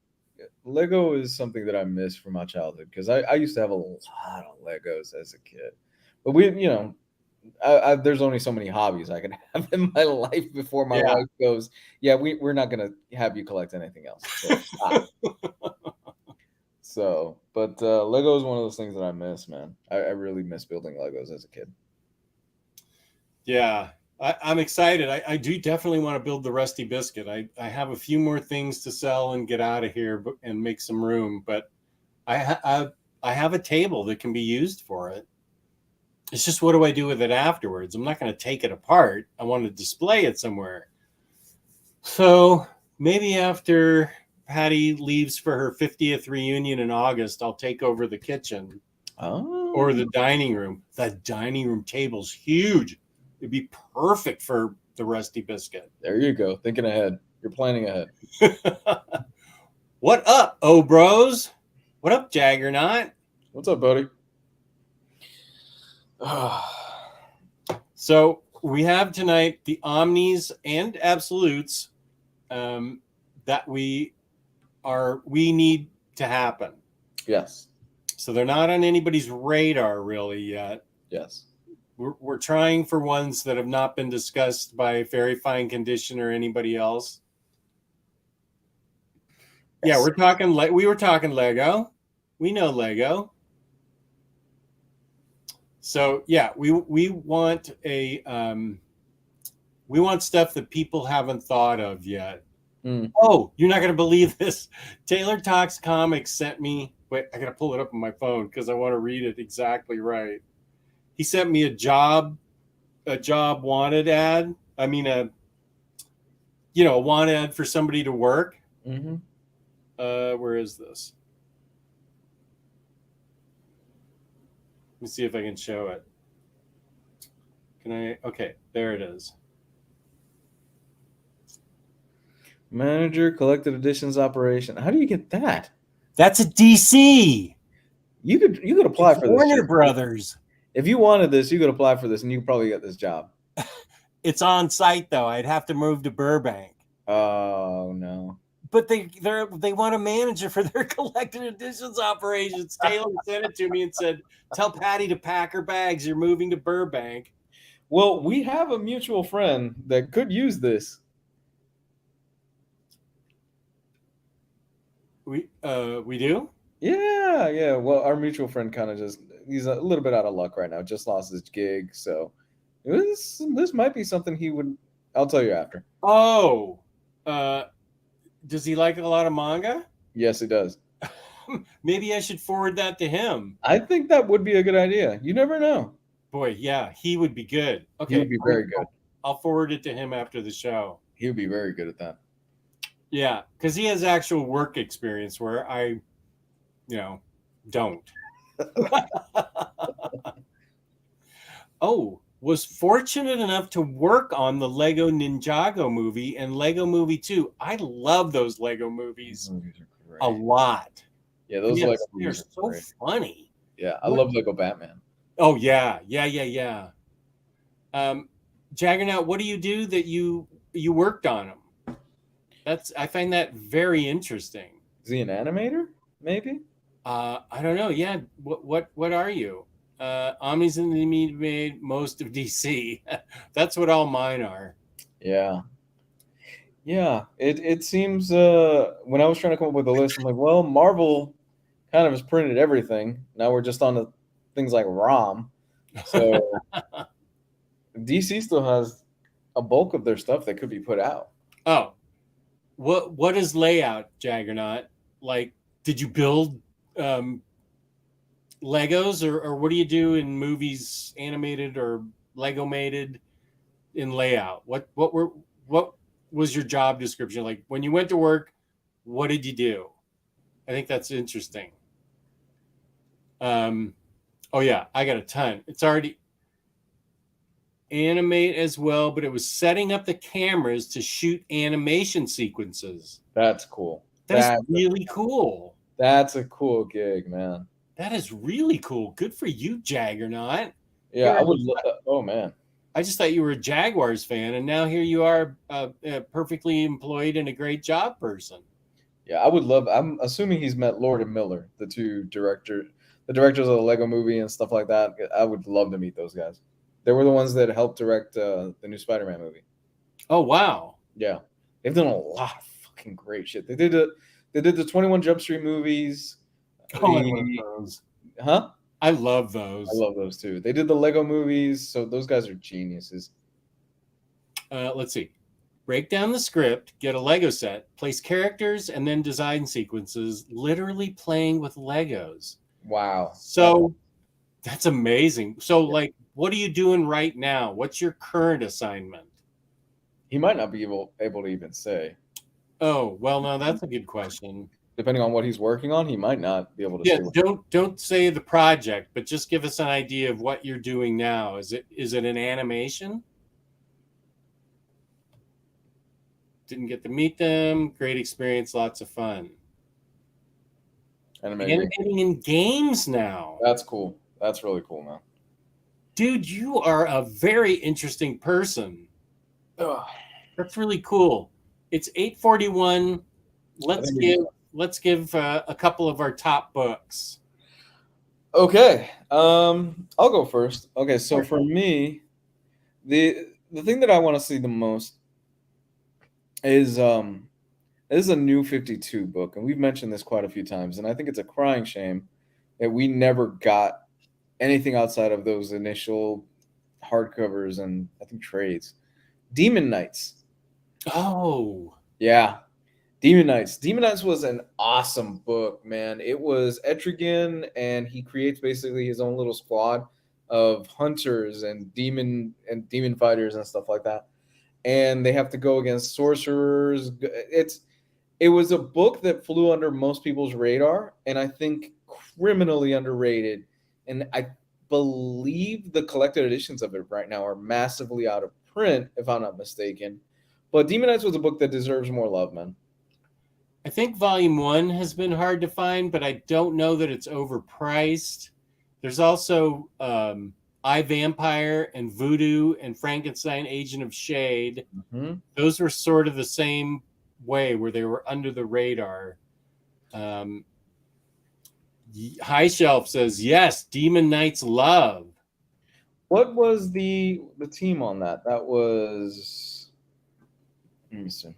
is something that I miss from my childhood because I used to have a lot of Legos as a kid, but there's only so many hobbies I can have in my life before my Yeah. wife goes, yeah, we're not gonna have you collect anything else. So stop. So, but Lego is one of those things that I miss, man. I really miss building Legos as a kid. Yeah, I'm excited. I do definitely want to build the Rusty Biscuit. I have a few more things to sell and get out of here and make some room, but I have a table that can be used for it. It's just what do I do with it afterwards? I'm not going to take it apart. I want to display it somewhere. So maybe after Patty leaves for her 50th reunion in August, I'll take over the kitchen or the dining room. The dining room table's huge. It'd be perfect for the Rusty Biscuit. There you go. Thinking ahead. You're planning ahead. What up, Bros? What up, Jaggernaut? What's up, buddy? So we have tonight the omnis and absolutes that we need to happen. Yes. So they're not on anybody's radar really yet. Yes. We're trying for ones that have not been discussed by Very Fine Condition or anybody else. Yeah, we were talking Lego. We know Lego. So yeah, we want we want stuff that people haven't thought of yet. Oh, you're not gonna believe this. Taylor Talks Comics sent me. Wait, I gotta pull it up on my phone because I want to read it exactly right. He sent me a job wanted ad. I mean a want ad for somebody to work. Mm-hmm. Where is this? Let me see if I can show it. Can I? Okay, there it is. Manager, collected editions operation. How do you get that? That's a DC. You could apply for this. Warner Brothers. If you wanted this, you could apply for this, and you could probably get this job. It's on site though. I'd have to move to Burbank. Oh no! But they want a manager for their collected editions operations. Taylor sent it to me and said, "Tell Patty to pack her bags. You're moving to Burbank." Well, we have a mutual friend that could use this. We do? Yeah. Well, our mutual friend kind of he's a little bit out of luck right now. Just lost his gig, so this might be something he would. I'll tell you after. Oh, does he like a lot of manga? Yes, he does. Maybe I should forward that to him. I think that would be a good idea. You never know. Boy, yeah, he would be good. Okay, he would be very good. I'll forward it to him after the show. He would be very good at that. Yeah, because he has actual work experience where I, don't. Oh, was fortunate enough to work on the Lego Ninjago movie and Lego Movie 2. I love those Lego movies a lot. Yeah, those Lego movies are so funny. Yeah, I love Lego Batman. Oh, yeah. Jaggernaut, what do you do that you worked on them? I find that very interesting. Is he an animator? Maybe. I don't know. Yeah. What are you? Omni's in the made most of DC. That's what all mine are. Yeah. It seems when I was trying to come up with a list, I'm like, well, Marvel kind of has printed everything. Now we're just on to things like ROM. So DC still has a bulk of their stuff that could be put out. Oh. What is layout, Jaggernaut? Like, did you build Legos or what do you do in movies, animated or Lego-mated in layout? What was your job description? Like when you went to work, what did you do? I think that's interesting. Oh yeah, I got a ton. It's already animate as well, but it was setting up the cameras to shoot animation sequences. That's cool. That's really cool. That's a cool gig, man. That is really cool. Good for you, Jaggernaut. Yeah, I would. Oh man, I just thought you were a Jaguars fan, and now here you are, perfectly employed and a great job person. Yeah, I would love. I'm assuming he's met Lord and Miller, the directors of the Lego Movie and stuff like that. I would love to meet those guys. They were the ones that helped direct the new Spider-Man movie. Oh wow! Yeah, they've done a lot of fucking great shit. They did the 21 Jump Street movies. Oh, I love those. Huh? I love those. I love those too. They did the Lego movies, so those guys are geniuses. Let's see. Break down the script, get a Lego set, place characters, and then design sequences, literally playing with Legos. Wow. So that's amazing. So, like, what are you doing right now? What's your current assignment? He might not be able to even say. Oh, well, no, that's a good question. Depending on what he's working on, he might not be able to Yeah, say. don't say the project, but just give us an idea of what you're doing now. Is it an animation? Didn't get to meet them. Great experience, lots of fun. Animating in games now. That's cool. That's really cool, man. Dude, you are a very interesting person. Ugh. That's really cool. It's 8:41. Let's give a couple of our top books. Okay, I'll go first. Okay, so for me, the thing that I want to see the most is this is a new 52 book, and we've mentioned this quite a few times, and I think it's a crying shame that we never got anything outside of those initial hardcovers and I think trades. Demon Knights. Oh, yeah. Demon Knights. Demon Knights was an awesome book, man. It was Etrigan, and he creates basically his own little squad of hunters and demon fighters and stuff like that. And they have to go against sorcerers. It was a book that flew under most people's radar, and I think criminally underrated. And I believe the collected editions of it right now are massively out of print, if I'm not mistaken. But Demon Knights was a book that deserves more love, man. I think volume 1 has been hard to find, but I don't know that it's overpriced. There's also I, Vampire and Voodoo and Frankenstein, Agent of Shade. Mm-hmm. Those were sort of the same way, where they were under the radar. High Shelf says, yes, Demon Knights love. What was the team on that? That was, let me see.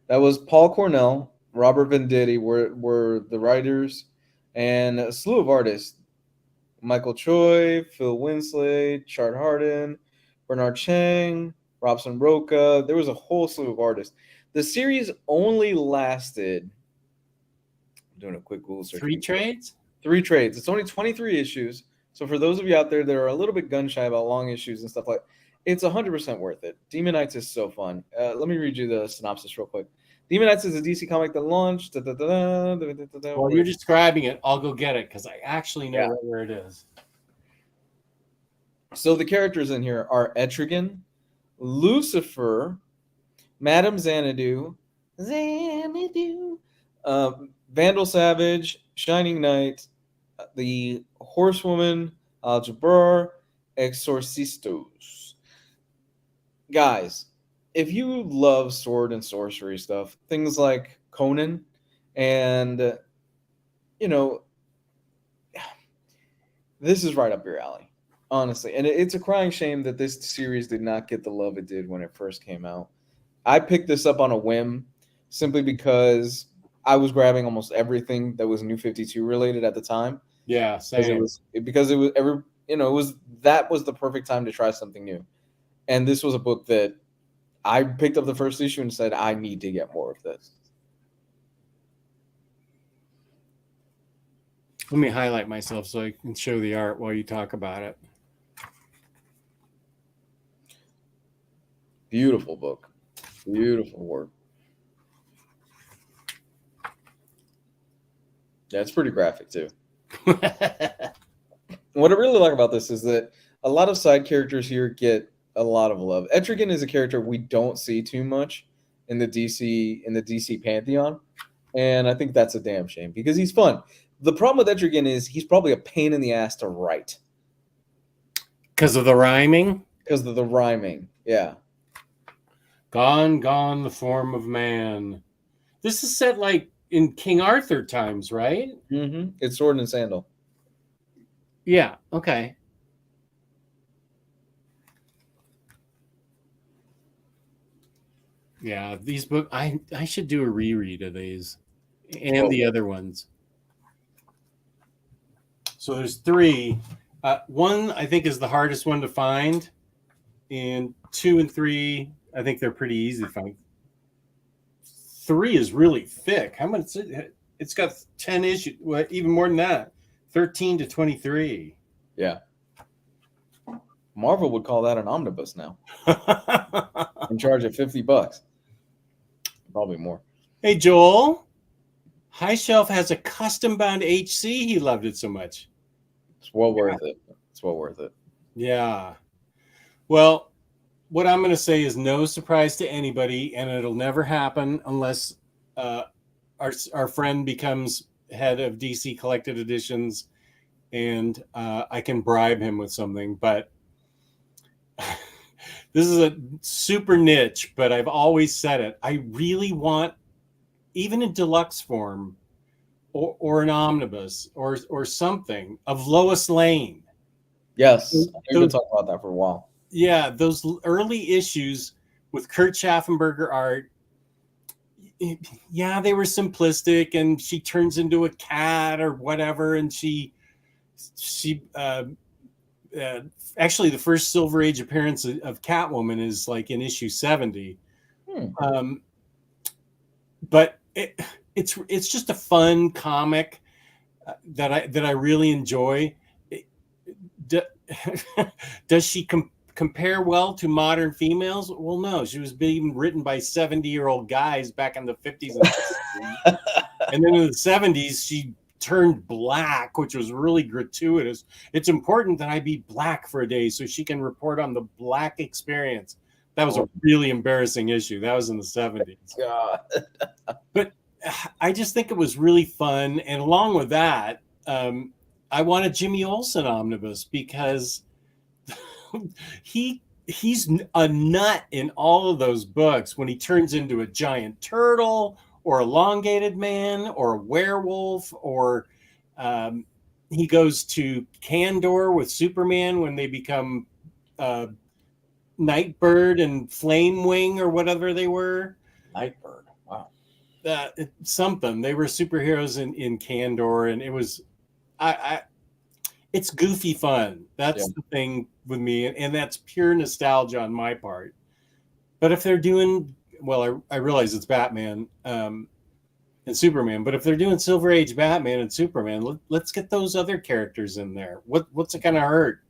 That was Paul Cornell, Robert Venditti were the writers, and a slew of artists. Michael Choi, Phil Winsley, Chart Hardin, Bernard Chang, Robson Roca. There was a whole slew of artists. The series only lasted, I'm doing a quick Google search. 3 trades? 3 trades. It's only 23 issues. So for those of you out there that are a little bit gun shy about long issues and stuff like that, it's 100% worth it. Demon Knights is so fun. Let me read you the synopsis real quick. Demon Knights is a DC comic that launched. While you're describing it, I'll go get it because I actually know right where it is. So the characters in here are Etrigan, Lucifer, Madame Xanadu, Vandal Savage, Shining Knight, the Horsewoman, Algebra, Exorcistos. Guys, if you love sword and sorcery stuff, things like Conan, and this is right up your alley, honestly. And it's a crying shame that this series did not get the love it did when it first came out. I picked this up on a whim simply because I was grabbing almost everything that was New 52 related at the time. Yeah, same. Because it was that was the perfect time to try something new. And this was a book that I picked up the first issue and said, I need to get more of this. Let me highlight myself so I can show the art while you talk about it. Beautiful book. Beautiful work. Yeah, it's pretty graphic too. What I really like about this is that a lot of side characters here get a lot of love. Etrigan is a character we don't see too much in the DC pantheon, and I think that's a damn shame because he's fun. The problem with Etrigan is he's probably a pain in the ass to write because of the rhyming. because of the rhyming. Yeah. Gone, gone the form of man. This is set like in King Arthur times, right? Mm-hmm. It's Sword and Sandal. Yeah. Okay. Yeah, these books. I should do a reread of these and the other ones. So there's 3. One I think is the hardest one to find, and 2 and 3 I think they're pretty easy to find. 3 is really thick. How much? It's got 10 issues. Well, even more than that, 13 to 23. Yeah. Marvel would call that an omnibus now. In charge of $50. Probably more. Hey, Joel. High Shelf has a custom bound HC. He loved it so much. It's well worth it. It's well worth it. Yeah. Well, what I'm going to say is no surprise to anybody, and it'll never happen unless our friend becomes head of DC Collected Editions, and I can bribe him with something. But this is a super niche, but I've always said it. I really want, even in deluxe form, or an omnibus, or something of Lois Lane. Yes, I've been talking about that for a while. Yeah, those early issues with Kurt Schaffenberger art. Yeah, they were simplistic, and she turns into a cat or whatever, and she actually the first Silver Age appearance of Catwoman is like in issue 70. But it's just a fun comic that I really enjoy. Does she compare well to modern females? Well, no. She was being written by 70-year-old guys back in the 50s and 60s. And then in the 70s, she turned black, which was really gratuitous. It's important that I be black for a day so she can report on the black experience. That was a really embarrassing issue. That was in the 70s. God. But I just think it was really fun. And along with that, I want a Jimmy Olsen omnibus because he's a nut in all of those books when he turns into a giant turtle or elongated man or a werewolf, or he goes to Kandor with Superman when they become Nightbird and Flamewing or whatever they were. Nightbird. Wow. Something. They were superheroes in Kandor, and it was it's goofy fun. That's the thing with me, and that's pure nostalgia on my part. But if they're doing, well, I realize it's Batman and Superman, but if they're doing Silver Age Batman and Superman, let's get those other characters in there. What's it gonna hurt?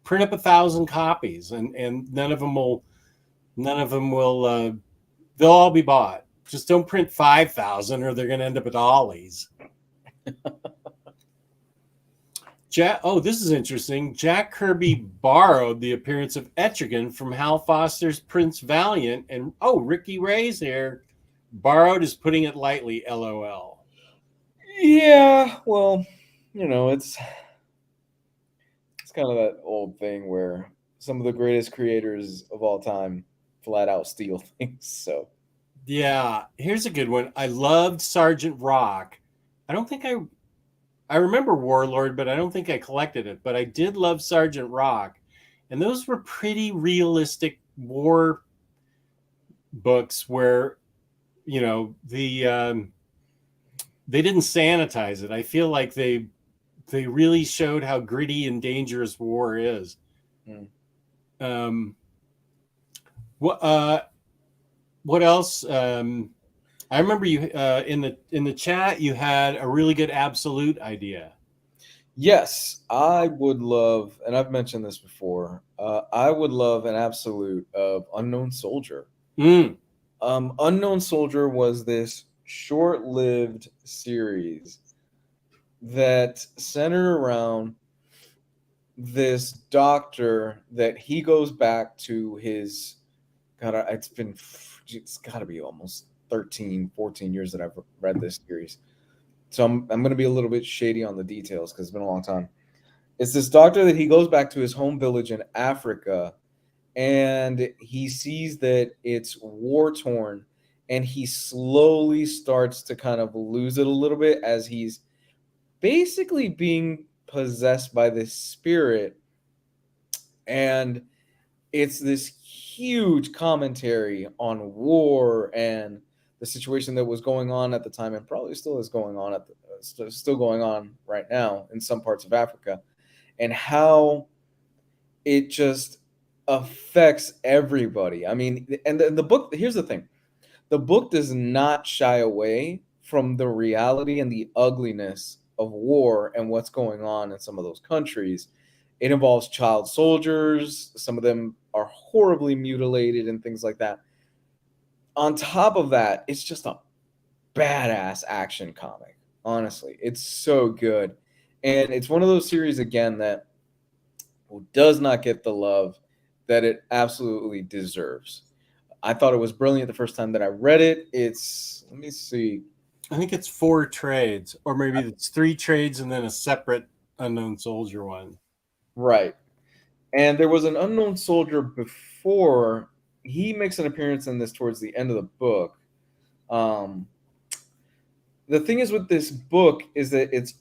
Print up 1,000 copies, and none of them will they'll all be bought. Just don't print 5,000 or they're gonna end up at Ollie's. This is interesting. Jack Kirby borrowed the appearance of Etrigan from Hal Foster's Prince Valiant, and Ricky Ray's here. Borrowed is putting it lightly, LOL. Yeah, well, it's kind of that old thing where some of the greatest creators of all time flat out steal things. So, yeah, here's a good one. I loved Sergeant Rock. I don't think I remember Warlord, but I don't think I collected it. But I did love Sergeant Rock, and those were pretty realistic war books where, they didn't sanitize it. I feel like they really showed how gritty and dangerous war is. What else? I remember you in the chat you had a really good absolute idea. Yes, I would love, and I've mentioned this before, I would love an absolute of Unknown Soldier. Unknown Soldier was this short-lived series that centered around this doctor that he goes back to his, it's got to be almost 13, 14 years that I've read this series. So I'm going to be a little bit shady on the details because it's been a long time. It's this doctor that he goes back to his home village in Africa, and he sees that it's war torn, and he slowly starts to kind of lose it a little bit as he's basically being possessed by this spirit. And it's this huge commentary on war and the situation that was going on at the time, and probably still is going on still going on right now in some parts of Africa, and how it just affects everybody. I mean, and the book, here's the thing. The book does not shy away from the reality and the ugliness of war and what's going on in some of those countries. It involves child soldiers. Some of them are horribly mutilated and things like that. On top of that, it's just a badass action comic. Honestly, it's so good. And it's one of those series, again, that does not get the love that it absolutely deserves. I thought it was brilliant the first time that I read it. Let me see. I think it's 4 trades, or maybe it's 3 trades and then a separate Unknown Soldier one. Right. And there was an Unknown Soldier before. He makes an appearance in this towards the end of the book. The thing is with this book is that it's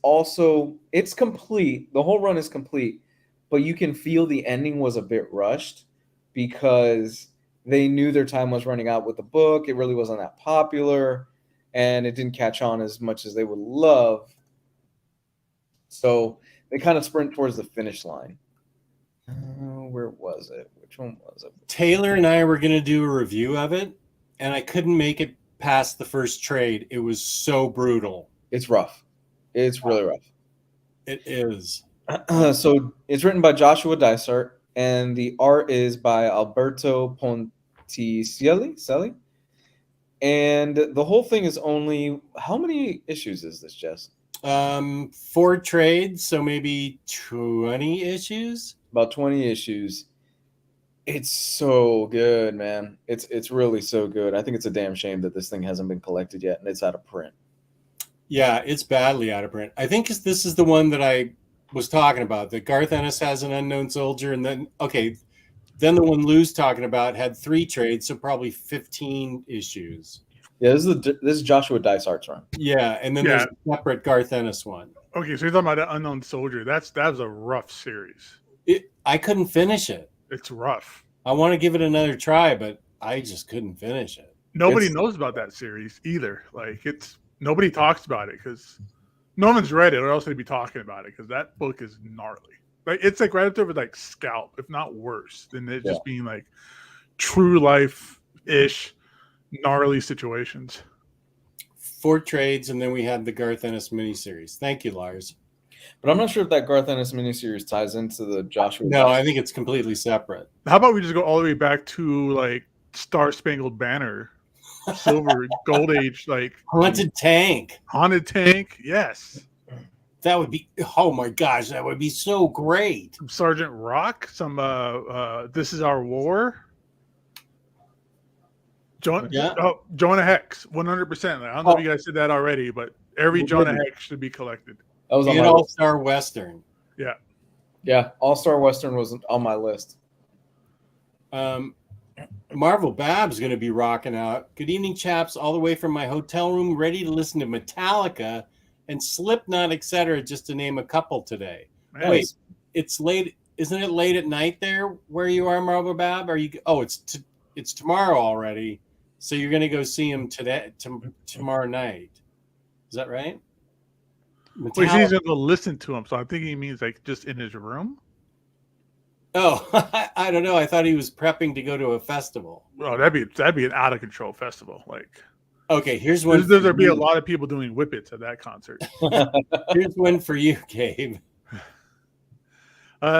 complete. The whole run is complete, but you can feel the ending was a bit rushed because they knew their time was running out with the book. It really wasn't that popular, and it didn't catch on as much as they would love. So they kind of sprint towards the finish line. Where was it? Which one was it? Taylor and I were going to do a review of it, and I couldn't make it past the first trade. It was so brutal. It's rough. It's really rough. It is. So it's written by Joshua Dysart, and the art is by Alberto Ponticelli. And the whole thing is only, how many issues is this, Jess? 4 trades, so maybe 20 issues. About 20 issues. It's so good, man. It's really so good. I think it's a damn shame that this thing hasn't been collected yet, and it's out of print. Yeah, it's badly out of print. I think this is the one that I was talking about, that Garth Ennis has an Unknown Soldier, and then the one Lou's talking about had 3 trades, so probably 15 issues. Yeah, this is Joshua Dysart's run. Yeah, and then there's a separate Garth Ennis one. Okay, so you're talking about the Unknown Soldier. That was a rough series. I couldn't finish it. It's rough. I want to give it another try, but I just couldn't finish it. Nobody knows about that series either. Like, nobody talks about it because no one's read it, or else they'd be talking about it, because that book is gnarly. Like, it's like right up there with like Scalp, if not worse, than it just being like true life-ish gnarly situations. 4 trades, and then we had the Garth Ennis miniseries. Thank you, Lars. But I'm not sure if that Garth Ennis miniseries ties into the Joshua. No, I think it's completely separate. How about we just go all the way back to like Star Spangled Banner, Silver, Gold Age, like Haunted Tank. Yes. That would be, oh my gosh, that would be so great. Some Sergeant Rock, some This Is Our War. Jonah Hex, 100%. I don't know if you guys said that already, but every Jonah Hex should be collected. That was on an my All-Star Western. Yeah. Yeah, All-Star Western was on my list. Marvel Bab's going to be rocking out. Good evening, chaps, all the way from my hotel room, ready to listen to Metallica and Slipknot, etc., just to name a couple today. Nice. Wait, it's late. Isn't it late at night there where you are, Marvel Bab? Are you? Oh, it's tomorrow already. So you're going to go see him tomorrow night. Is that right? Well, he's going to listen to him, so I'm thinking he means like just in his room. Oh, I don't know. I thought he was prepping to go to a festival. Oh, that'd be an out of control festival. Like, okay, here's one. There'd be a lot of people doing whippets at that concert. Here's one for you, Gabe.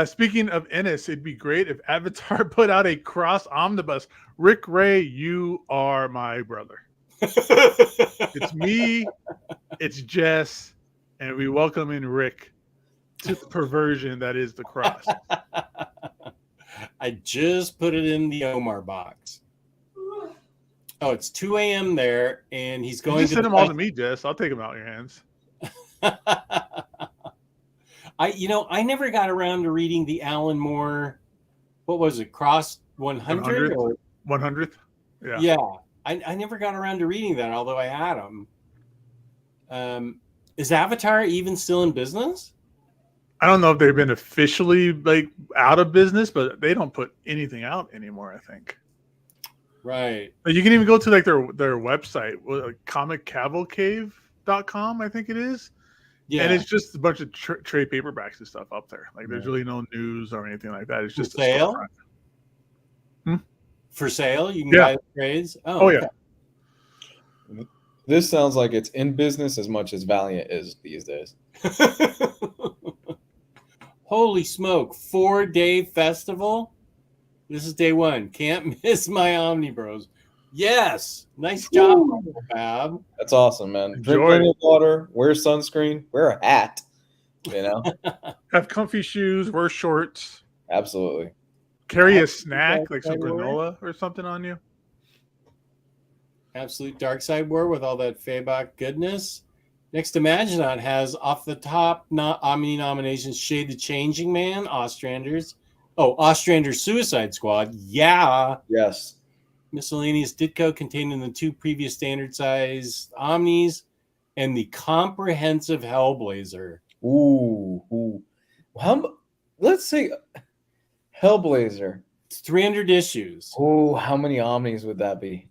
Speaking of Ennis, it'd be great if Avatar put out a cross omnibus. Rick Ray, you are my brother. It's me, it's Jess, and we welcome in Rick to the perversion that is the cross. I just put it in the Omar box. Oh, it's 2 a.m. there, and he's going to send them all to me, Jess. I'll take them out of your hands. I never got around to reading the Alan Moore. What was it? Cross 100 or 100th. Yeah. yeah. I never got around to reading that, although I had them. Is Avatar even still in business? I don't know if they've been officially like out of business, but they don't put anything out anymore, I think. Right. Like, you can even go to like their website, like comiccavalcave.com, I think it is. Yeah. And it's just a bunch of trade paperbacks and stuff up there. Like there's really no news or anything like that. It's just For sale? a storefront. For sale? You can Yeah. buy the trades? Oh, okay. yeah. This sounds like it's in business as much as Valiant is these days. Holy smoke. 4-day festival? This is day 1. Can't miss my Omnibros. Yes. Nice job, Fab. That's awesome, man. Drink Enjoy plenty it. of water, wear sunscreen, wear a hat. You know? Have comfy shoes, wear shorts, Absolutely. carry a Absolute snack like some dark side war. granola or something on you. Absolute dark side war with all that Fabok goodness. Next, Imaginot has off the top Omni nominations: Shade the Changing Man, Ostrander's. Oh, Ostrander's Suicide Squad. Yeah. Yes. Miscellaneous Ditko contained in the 2 previous standard size Omnis, and the comprehensive Hellblazer. Ooh. Let's say Hellblazer. It's 300 issues. Oh, how many Omnis would that be?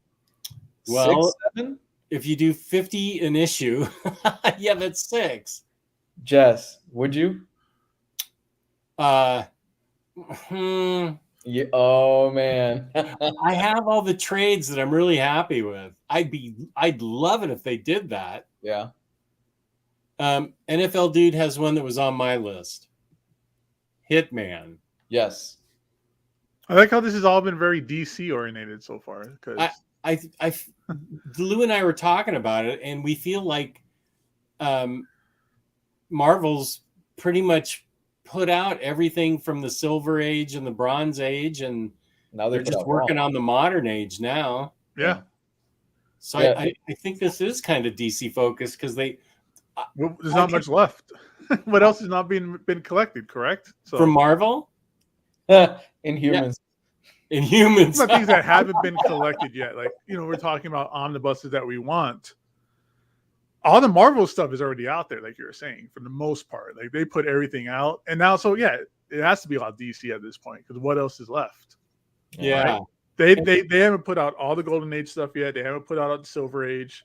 Well, 6, 7? if you do 50 an issue, yeah, that's 6. Jess, would you? Hmm. Yeah. Oh man. I have all the trades that I'm really happy with. I'd love it if they did that. Yeah. NFL Dude has one that was on my list. Hitman. Yes. I like how this has all been very DC oriented so far. Because Lou and I were talking about it, and we feel like Marvel's pretty much put out everything from the Silver Age and the Bronze Age, and Now they're just working on the modern age now. yeah, So Yeah. I think this is kind of DC focused because there's not much left. What else has not been collected? Correct. So from Marvel Inhumans. and Humans. some things that haven't been collected yet, like we're talking about omnibuses that we want. All the Marvel stuff is already out there, like you were saying, for the most part. Like they put everything out, and now, so yeah, it has to be all DC at this point because what else is left? Yeah. Right? They haven't put out all the Golden Age stuff yet. They haven't put out the Silver Age.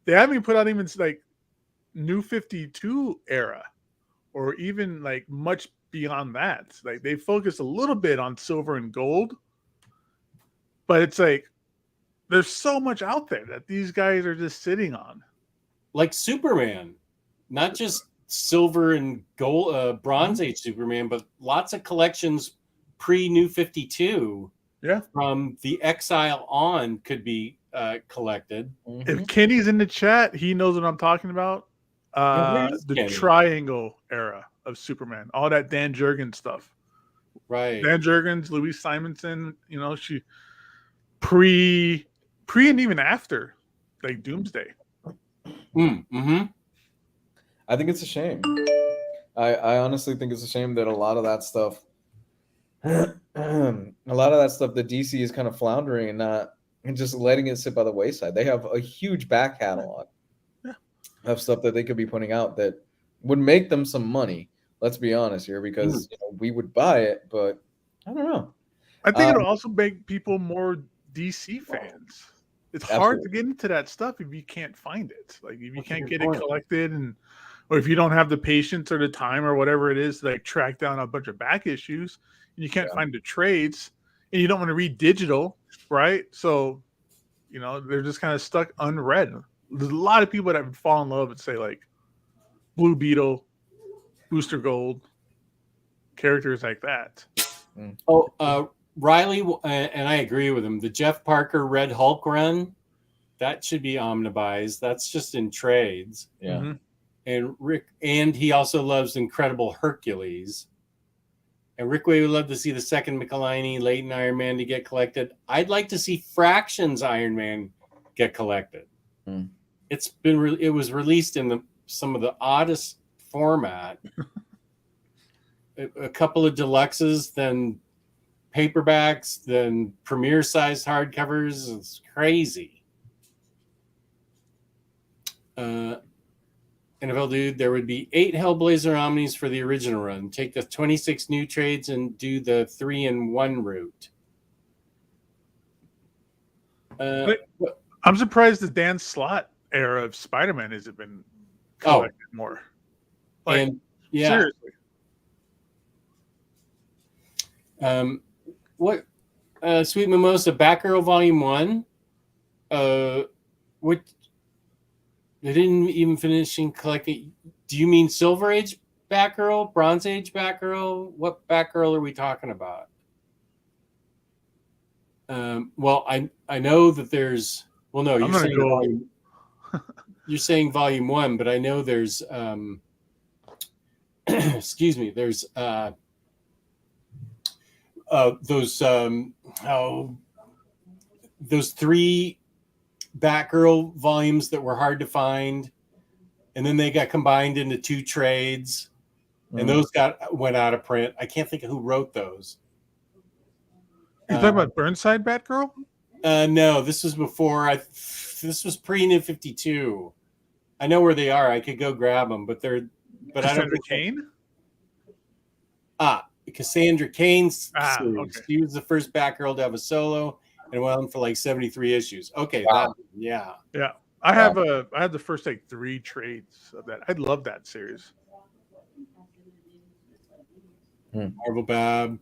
They haven't put out even like New 52 era, or even like much beyond that. Like they focus a little bit on silver and gold, but it's like there's so much out there that these guys are just sitting on. Like Superman, not just silver and gold, Bronze Age Superman, but lots of collections pre New 52. Yeah, from the Exile on could be collected. If Kenny's in the chat, he knows what I'm talking about. where's The Kenny? Triangle era of Superman, all that Dan Jurgens stuff. Right. Dan Jurgens, Louise Simonson, she pre and even after, like Doomsday. Mm-hmm. I think it's a shame. I honestly think it's a shame that a lot of that stuff that DC is kind of floundering and just letting it sit by the wayside. They have a huge back catalog of stuff that they could be putting out that would make them some money. Let's be honest here, because we would buy it, but I don't know. I think it'll also make people more DC fans. It's hard to get into that stuff if you can't find it. Like if you can't get it collected, or if you don't have the patience or the time or whatever it is to like track down a bunch of back issues, and you can't find the trades, and you don't want to read digital, right? So, they're just kind of stuck unread. There's a lot of people that would fall in love and say like Blue Beetle, Booster Gold, characters like that. Oh, Riley, and I agree with him. The Jeff Parker Red Hulk run, that should be omnibused. That's just in trades. Yeah. Mm-hmm. And and he also loves Incredible Hercules. And Rick Way would love to see the second Michelini Leighton Iron Man to get collected. I'd like to see Fractions Iron Man get collected. It was released in some of the oddest format. A couple of deluxes, then paperbacks than premiere sized hardcovers. It's crazy. NFL Dude, there would be 8 Hellblazer Omnis for the original run. Take the 26 new trades and do the 3-in-1 route. I'm surprised the Dan Slott era of Spider-Man hasn't been collected more. Like, and yeah, seriously. What Sweet Mimosa Batgirl Volume 1? What they didn't even finish collecting. Do you mean Silver Age Batgirl, Bronze Age Batgirl? What Batgirl are we talking about? Well, I know that there's. Well, no, you're saying volume 1, but I know there's. Excuse me. There's those 3 Batgirl volumes that were hard to find, and then they got combined into 2 trades, and those went out of print. I can't think of who wrote those. You're talking about Burnside Batgirl? No, this was before. This was pre New 52. I know where they are. I could go grab them, but I don't. Cassandra Cain? Cassandra Cain's series. Okay. She was the first Batgirl to have a solo, and went on for like 73 issues. Okay, Wow. Yeah. I have the first like 3 trades of that. I love that series. Marvel Bab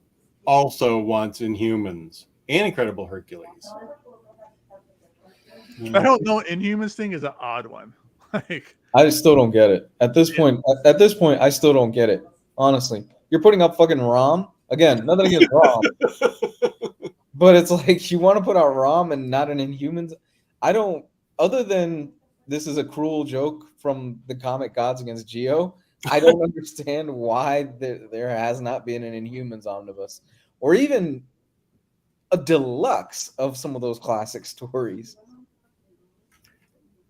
also wants Inhumans and Incredible Hercules. I don't know. Inhumans thing is an odd one. Like, I still don't get it. At this point, I still don't get it. Honestly, you're putting up fucking ROM again. Nothing against ROM, but it's like you want to put out ROM and not an Inhumans. I don't. Other than this is a cruel joke from the comic gods against Geo. I don't understand why there has not been an Inhumans omnibus or even a deluxe of some of those classic stories.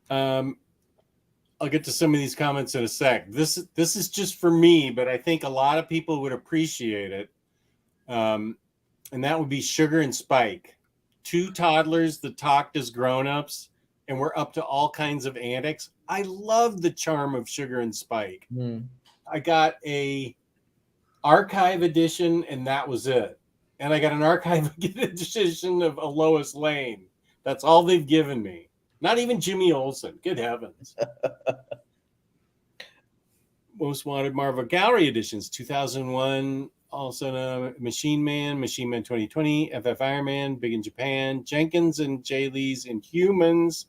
I'll get to some of these comments in a sec. This is just for me, but I think a lot of people would appreciate it. And that would be Sugar and Spike. 2 toddlers that talked as grown-ups and were up to all kinds of antics. I love the charm of Sugar and Spike. I got a archive edition, and that was it. And I got an archive edition of a Lois Lane. That's all they've given me. Not even Jimmy Olsen. Good heavens. Most Wanted Marvel Gallery editions, 2001. Also Machine Man 2020, FF Iron Man, Big in Japan, Jenkins and Jay Lee's Inhumans,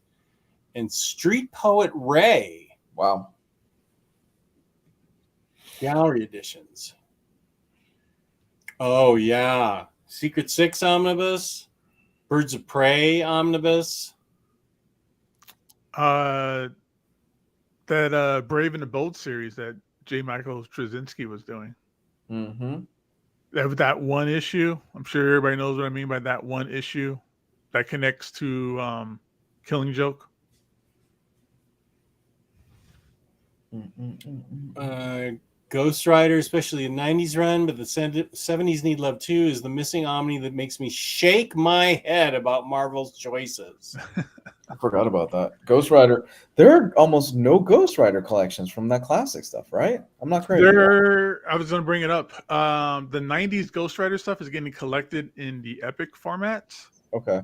and Street Poet Ray. Wow. Gallery editions. Oh, yeah. Secret 6 Omnibus, Birds of Prey Omnibus. That Brave and the Bold series that J. Michael Straczynski was doing. That one issue. I'm sure everybody knows what I mean by that one issue that connects to Killing Joke. Ghost Rider, especially a 90s run, but the 70s need love too, is the missing Omni that makes me shake my head about Marvel's choices. I forgot about that. Ghost Rider. There are almost no Ghost Rider collections from that classic stuff, right? I'm not crazy. I was going to bring it up. The 90s Ghost Rider stuff is getting collected in the Epic formats. Okay.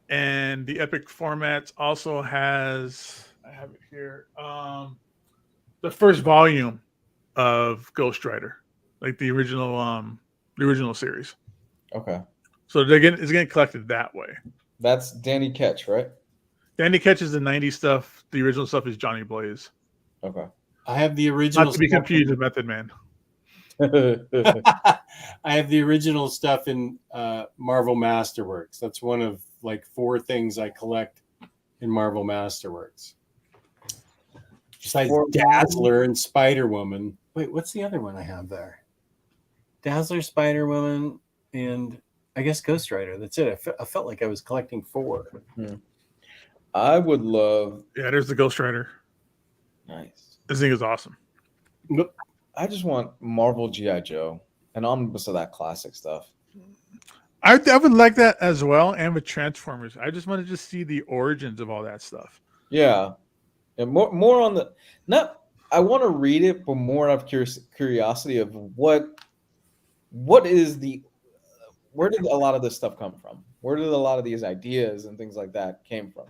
And the Epic formats also has, I have it here, the first volume of Ghost Rider, like the original series. Okay. So it's getting collected that way. That's Danny Ketch, right? Danny Ketch is the 90s stuff. The original stuff is Johnny Blaze. Okay. I have the original. Not to be confused with Method Man. I have the original stuff in Marvel Masterworks. That's one of like 4 things I collect in Marvel Masterworks. Besides Dazzler and Spider-Woman. Wait, what's the other one I have there? Dazzler, Spider-Woman, and I guess Ghost Rider. That's it. I felt like I was collecting 4. I would love. Yeah, there's the Ghost Rider. Nice. This thing is awesome. I just want Marvel G.I. Joe, an omnibus of that classic stuff. I would like that as well, and with Transformers. I just wanted to see the origins of all that stuff. Yeah, and more on the not. I want to read it, but more out of curiosity of what is the where did a lot of this stuff come from? Where did a lot of these ideas and things like that came from?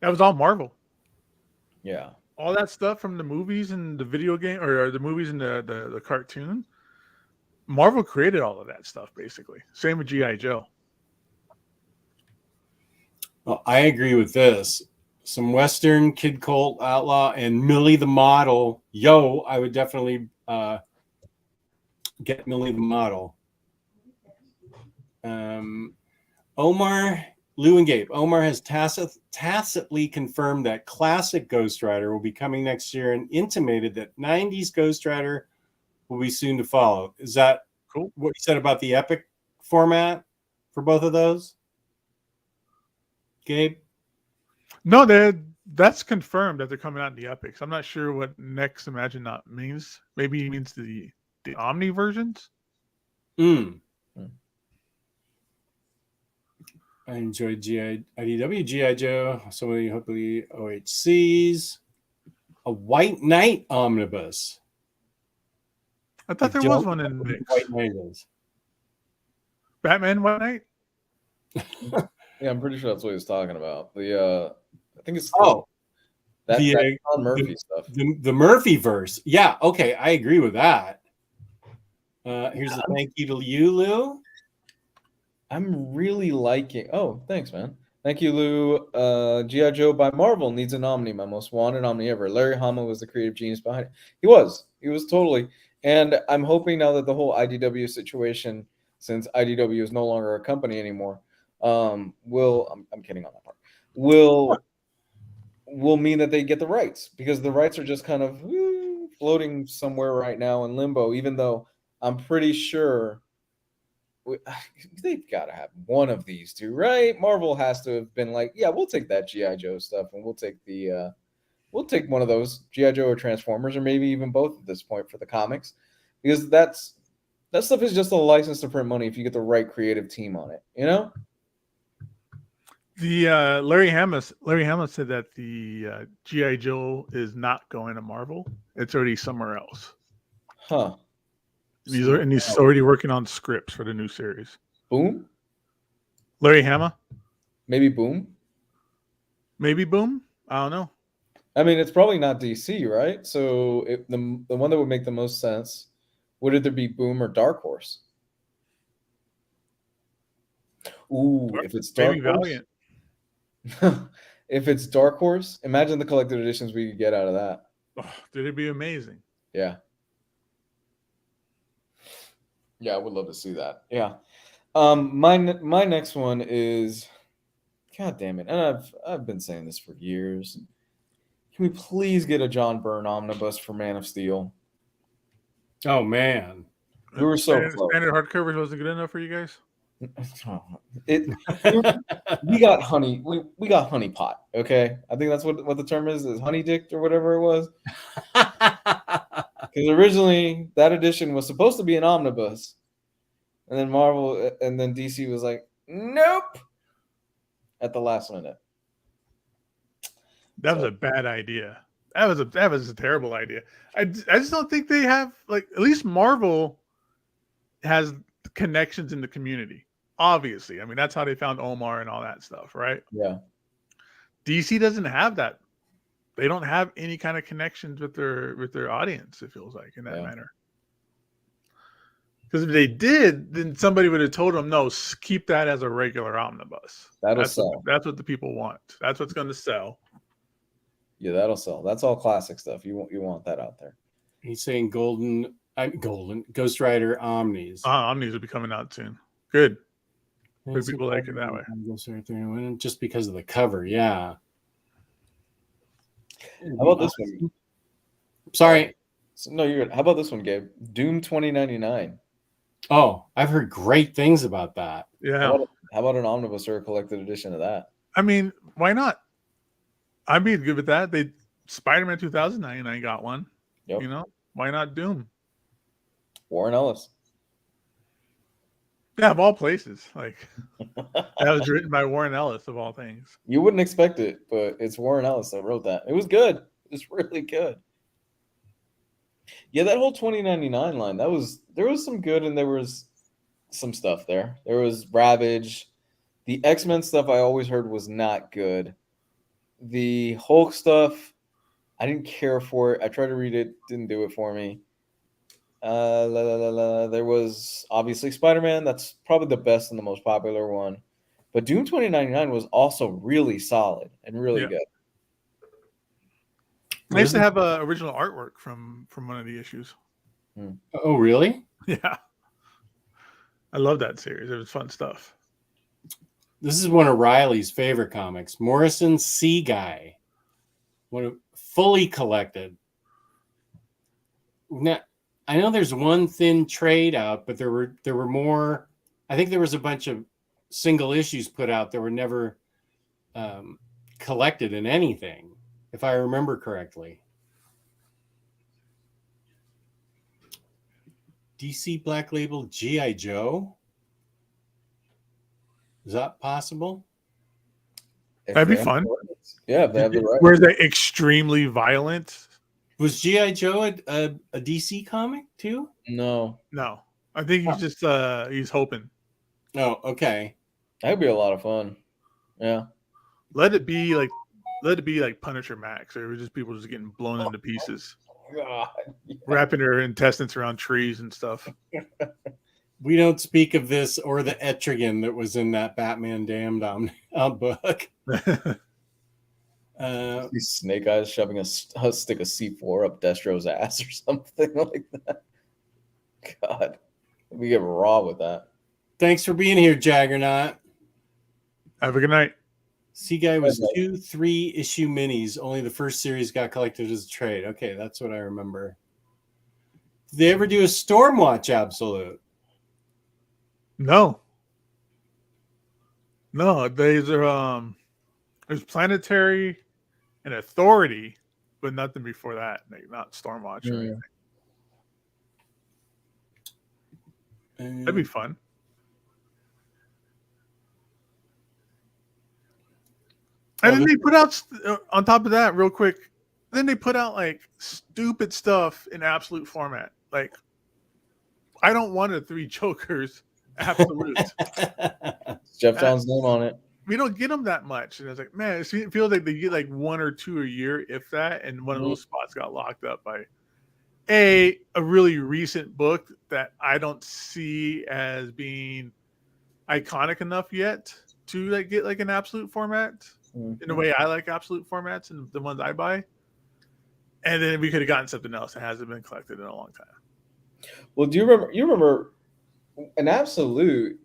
That was all Marvel. Yeah, All that stuff from the movies and the video game, or the movies and the cartoon. Marvel created all of that stuff, basically. Same with G.I. Joe. Well, I agree with this. Some Western Kid Colt Outlaw and Millie the Model. Yo, I would definitely get Millie the Model. Omar, Lou and Gabe. Omar has tacitly confirmed that classic Ghost Rider will be coming next year and intimated that 90s Ghost Rider will be soon to follow. Is that cool? What you said about the epic format for both of those? Gabe? No, that's confirmed that they're coming out in the epics. I'm not sure what Next Imagine Not means. Maybe it means the Omni versions. I enjoyed IDW, G.I. Joe, so many hopefully OHCs. A White Knight omnibus. I thought there was one in Mix. White Knight is. Batman White Knight? yeah, I'm pretty sure that's what he was talking about. I think it's that John Murphy stuff. The Murphy verse. Yeah, okay, I agree with that. Here's a thank you to you, Lou. I'm really liking. Oh, thanks, man. Thank you, Lou. G.I. Joe by Marvel needs an Omni, my most wanted Omni ever. Larry Hama was the creative genius behind it. He was totally. And I'm hoping now that the whole IDW situation, since IDW is no longer a company anymore, I'm kidding on that part, will mean that they get the rights, because the rights are just kind of floating somewhere right now in limbo, even though I'm pretty sure they've got to have one of these two, right? Marvel has to have been like, yeah, we'll take that G.I. Joe stuff, and we'll take one of those G.I. Joe or Transformers, or maybe even both at this point for the comics, because that stuff is just a license to print money if you get the right creative team on it, you know? The Larry Hama said that the G.I. Joe is not going to Marvel. It's already somewhere else. Huh. He's already working on scripts for the new series. Boom? Larry Hama? Maybe Boom? Maybe Boom? I don't know. I mean, it's probably not DC, right? So the one that would make the most sense, would either be Boom or Dark Horse? Ooh, if it's Dark Horse. Valiant. If it's Dark Horse, imagine the collected editions we could get out of that. Oh, dude, it'd be amazing. Yeah. Yeah, I would love to see that. Yeah. My next one is, God damn it, and I've been saying this for years. Can we please get a John Byrne omnibus for Man of Steel? Oh man, we were so close. Standard hardcovers wasn't good enough for you guys. We got honey. We got honey pot. Okay, I think that's what the term is honey dick or whatever it was. Because originally that edition was supposed to be an omnibus, and then Marvel and then DC was like, nope, at the last minute. That was a bad idea. That was a terrible idea. I just don't think they have, like, at least Marvel has connections in the community. Obviously, I mean, that's how they found Omar and all that stuff, right? Yeah. DC doesn't have that. They don't have any kind of connections with their audience, it feels like, in that manner. Because if they did, then somebody would have told them, no, keep that as a regular omnibus. That's what the people want. That's what's going to sell. Yeah, that'll sell. That's all classic stuff. You want that out there. He's saying golden Ghost Rider Omnis. Omnis will be coming out soon. Good. Good people like it that way. Just because of the cover, yeah. How about this one? Sorry. No, you're good. How about this one, Gabe? Doom 2099. Oh, I've heard great things about that. Yeah. How about an omnibus or a collected edition of that? I mean, why not? I'd be good with that. Spider-Man 2099 got one. Yep. Why not Doom? Warren Ellis. Yeah, of all places. Like that was written by Warren Ellis of all things. You wouldn't expect it, but it's Warren Ellis that wrote that. It was good. It was really good. Yeah, that whole 2099 line, there was some good and there was some stuff there. There was Ravage. The X-Men stuff I always heard was not good. The Hulk stuff, I didn't care for it. I tried to read it, didn't do it for me. There was obviously Spider-Man. That's probably the best and the most popular one. But Doom 2099 was also really solid and really good. I used to have original artwork from one of the issues. Oh, really? Yeah. I love that series. It was fun stuff. This is one of Riley's favorite comics, Morrison's Sea Guy. Fully collected. Now, I know there's one thin trade out, but there were more. I think there was a bunch of single issues put out that were never collected in anything, if I remember correctly. DC Black Label G.I. Joe? Is that possible? That'd be fun. Yeah, if they have the right. Where they're extremely violent. Was G.I. Joe a DC comic too? No. I think he's just he's hoping. Oh, okay. That'd be a lot of fun. Yeah. Let it be like Punisher Max, or just people just getting blown into pieces. God. Yeah. Wrapping their intestines around trees and stuff. We don't speak of this or the Etrigan that was in that Batman Damned book. Snake Eyes shoving a stick of C4 up Destro's ass or something like that. God. We get raw with that. Thanks for being here, Jaggernaut. Have a good night. Sea Guy was 2 3-issue minis. Only the first series got collected as a trade. Okay, that's what I remember. Did they ever do a Stormwatch Absolute? No. These are there's Planetary and Authority, but nothing before that. Like, not Stormwatch or anything. That'd be fun. And then they put out, on top of that, real quick, then they put out like stupid stuff in absolute format. Like, I don't want a 3 Jokers absolute. Jeff John's name on it. We don't get them that much. And I was like, man, it feels like they get like 1 or 2 a year, if that. And one of those spots got locked up by a really recent book that I don't see as being iconic enough yet to like get like an absolute format. In a way I like absolute formats and the ones I buy. And then we could have gotten something else that hasn't been collected in a long time. Well, do you remember an absolute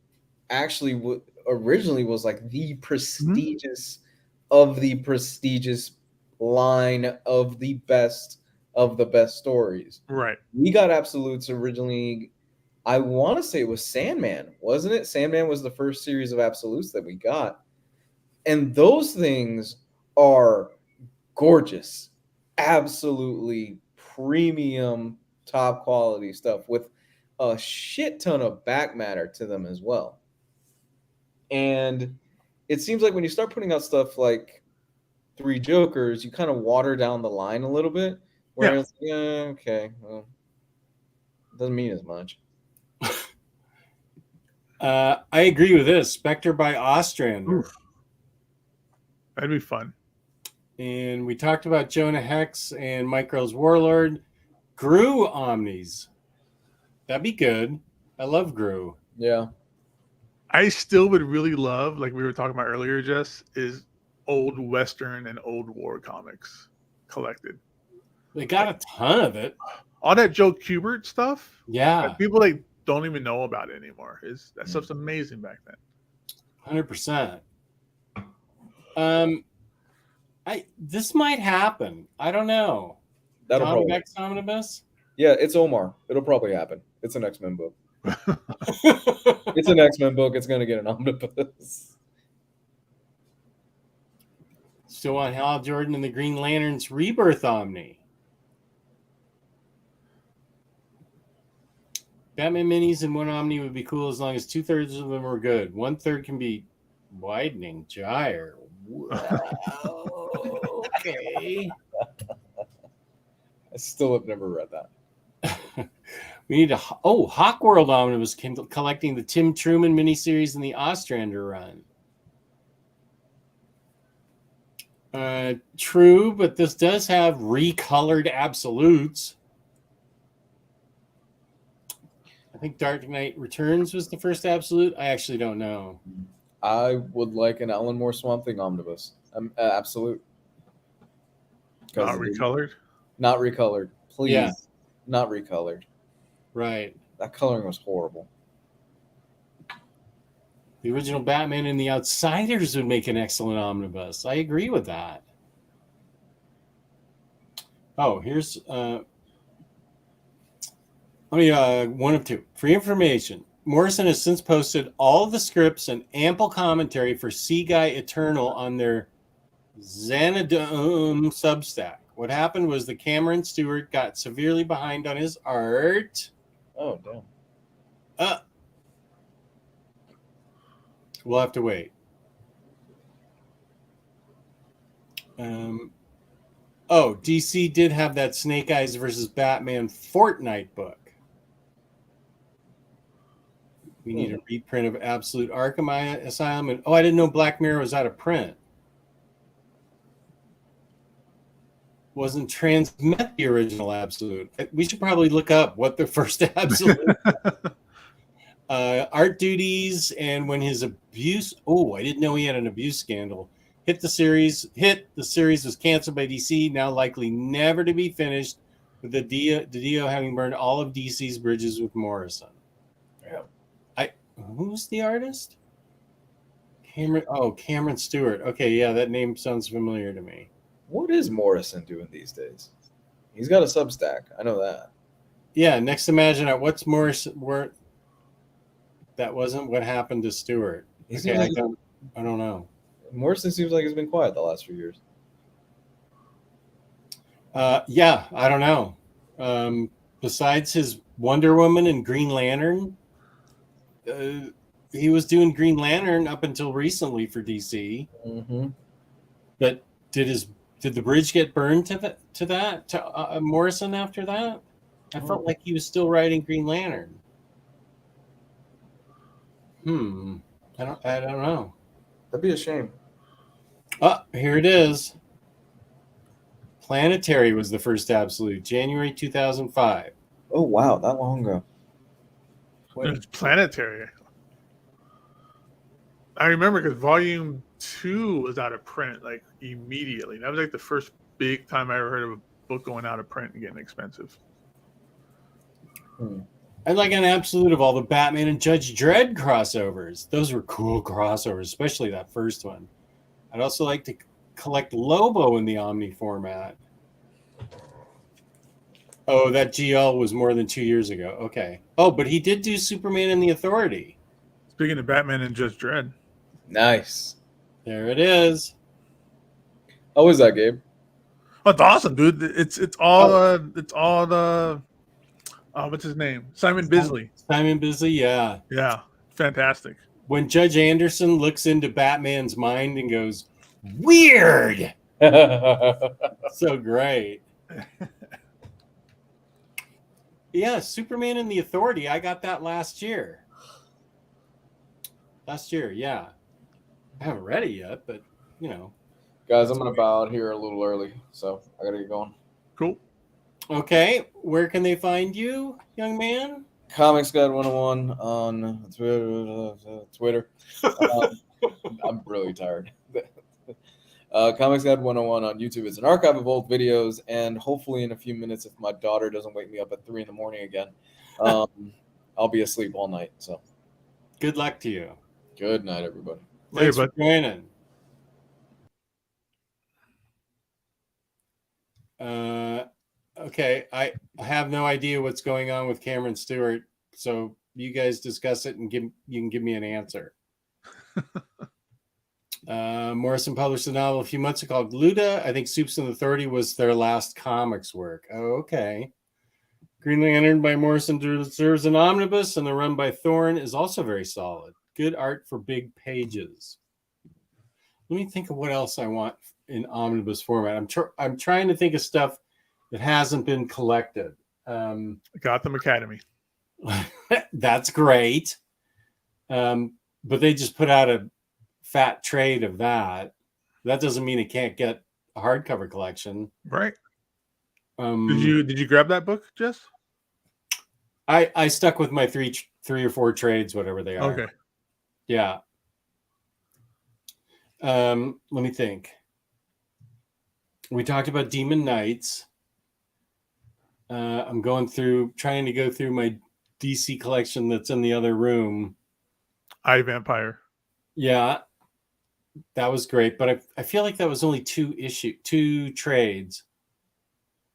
actually originally was like the prestigious of the prestigious line of the best stories. Right. We got absolutes originally. I want to say it was Sandman, wasn't it? Sandman was the first series of absolutes that we got. And those things are gorgeous, absolutely premium, top quality stuff with a shit ton of back matter to them as well. And it seems like when you start putting out stuff like 3 Jokers, you kind of water down the line a little bit. Where it's like, okay, well, it doesn't mean as much. I agree with this. Spectre by Ostrander. Oof. That'd be fun. And we talked about Jonah Hex and Micro's Warlord. Gru Omnis. That'd be good. I love Gru. Yeah. I still would really love, like we were talking about earlier, Jess, is old Western and old war comics collected. They got a ton of it. All that Joe Kubert stuff. Yeah. Like, people like don't even know about it anymore. That stuff's amazing back then. 100%. This might happen. I don't know. That'll Tom probably Beck's Omnibus? Yeah, it's Omar. It'll probably happen. It's an X-Men book. It's an X-Men book. It's going to get an omnibus. Still on Hal Jordan and the Green Lanterns Rebirth Omni. Batman minis in one Omni would be cool as long as 2/3 of them were good. 1/3 can be widening gyre. Wow. Okay. I still have never read that. We need a Hawkworld Omnibus collecting the Tim Truman miniseries and the Ostrander run. True, but this does have recolored absolutes. I think Dark Knight Returns was the first absolute. I actually don't know. I would like an Alan Moore Swamp Thing omnibus. Absolute. Not recolored. Not recolored. Please. Yeah. Not recolored. Right. That coloring was horrible. The original Batman and the Outsiders would make an excellent omnibus. I agree with that. Oh, here's one of two. For information, Morrison has since posted all of the scripts and ample commentary for Sea Guy Eternal on their Xanadu Substack. What happened was that Cameron Stewart got severely behind on his art. Oh, damn. We'll have to wait. DC did have that Snake Eyes versus Batman Fortnite book. We need a reprint of Absolute Arkham Asylum. And I didn't know Black Mirror was out of print. Wasn't Transmet the original Absolute? We should probably look up what the first Absolute. Art duties, and when his abuse. Oh, I didn't know he had an abuse scandal. The series was canceled by DC. Now likely never to be finished, with the Dio having burned all of DC's bridges with Morrison. Yeah. Who's the artist? Cameron Stewart. Okay, yeah, that name sounds familiar to me. What is Morrison doing these days? He's got a Substack. I know that. Yeah, next Imagine Out. What's Morrison? That wasn't what happened to Stewart. Okay, I don't know. Morrison seems like he's been quiet the last few years. Yeah, I don't know. Besides his Wonder Woman and Green Lantern, he was doing Green Lantern up until recently for DC. Mm-hmm. But did the bridge get burned to Morrison after that? I felt like he was still writing Green Lantern. I don't know. That'd be a shame. Oh, here it is. Planetary was the first absolute, January 2005. Oh, wow, that long ago. It's Planetary. I remember because Volume 2 was out of print like immediately. That was like the first big time I ever heard of a book going out of print and getting expensive. I'd like an absolute of all the Batman and Judge Dredd crossovers. Those were cool crossovers, especially that first one. I'd also like to collect Lobo in the Omni format. Oh, that GL was more than 2 years ago. Okay. Oh, but he did do Superman and the Authority. Speaking of Batman and Judge Dredd. Nice. There it is. How is that, Gabe? Oh, it's awesome, dude. It's all the what's his name? Simon Bisley. Simon Bisley, yeah. Yeah. Fantastic. When Judge Anderson looks into Batman's mind and goes, weird. So great. Yeah, Superman and the Authority. I got that last year. Yeah. I haven't read it yet, but you know. Guys, I'm going to bow out here a little early, so I got to get going. Cool. Okay, where can they find you, young man? Comics Guide 101 on Twitter. I'm really tired. Comics Guide 101 on YouTube. It's an archive of old videos, and hopefully in a few minutes, if my daughter doesn't wake me up at 3 in the morning again, I'll be asleep all night. So, good luck to you. Good night, everybody. Thanks for joining. Okay, I have no idea what's going on with Cameron Stewart, so you guys discuss it and you can give me an answer. Morrison published a novel a few months ago called Luda. I think Soups and the 30 was their last comics work. Oh, okay. Green Lantern by Morrison deserves an omnibus, and the run by Thorne is also very solid. Good art for big pages. Let me think of what else I want in omnibus format. I'm trying to think of stuff that hasn't been collected. Gotham Academy. That's great. But they just put out a fat trade of that. That doesn't mean it can't get a hardcover collection. Right. Did you grab that book, Jess? I stuck with my three or four trades, whatever they are. Okay. Yeah. Let me think. We talked about Demon Knights. I'm trying to go through my DC collection that's in the other room. Vampire. Yeah, that was great, but I feel like that was only two trades.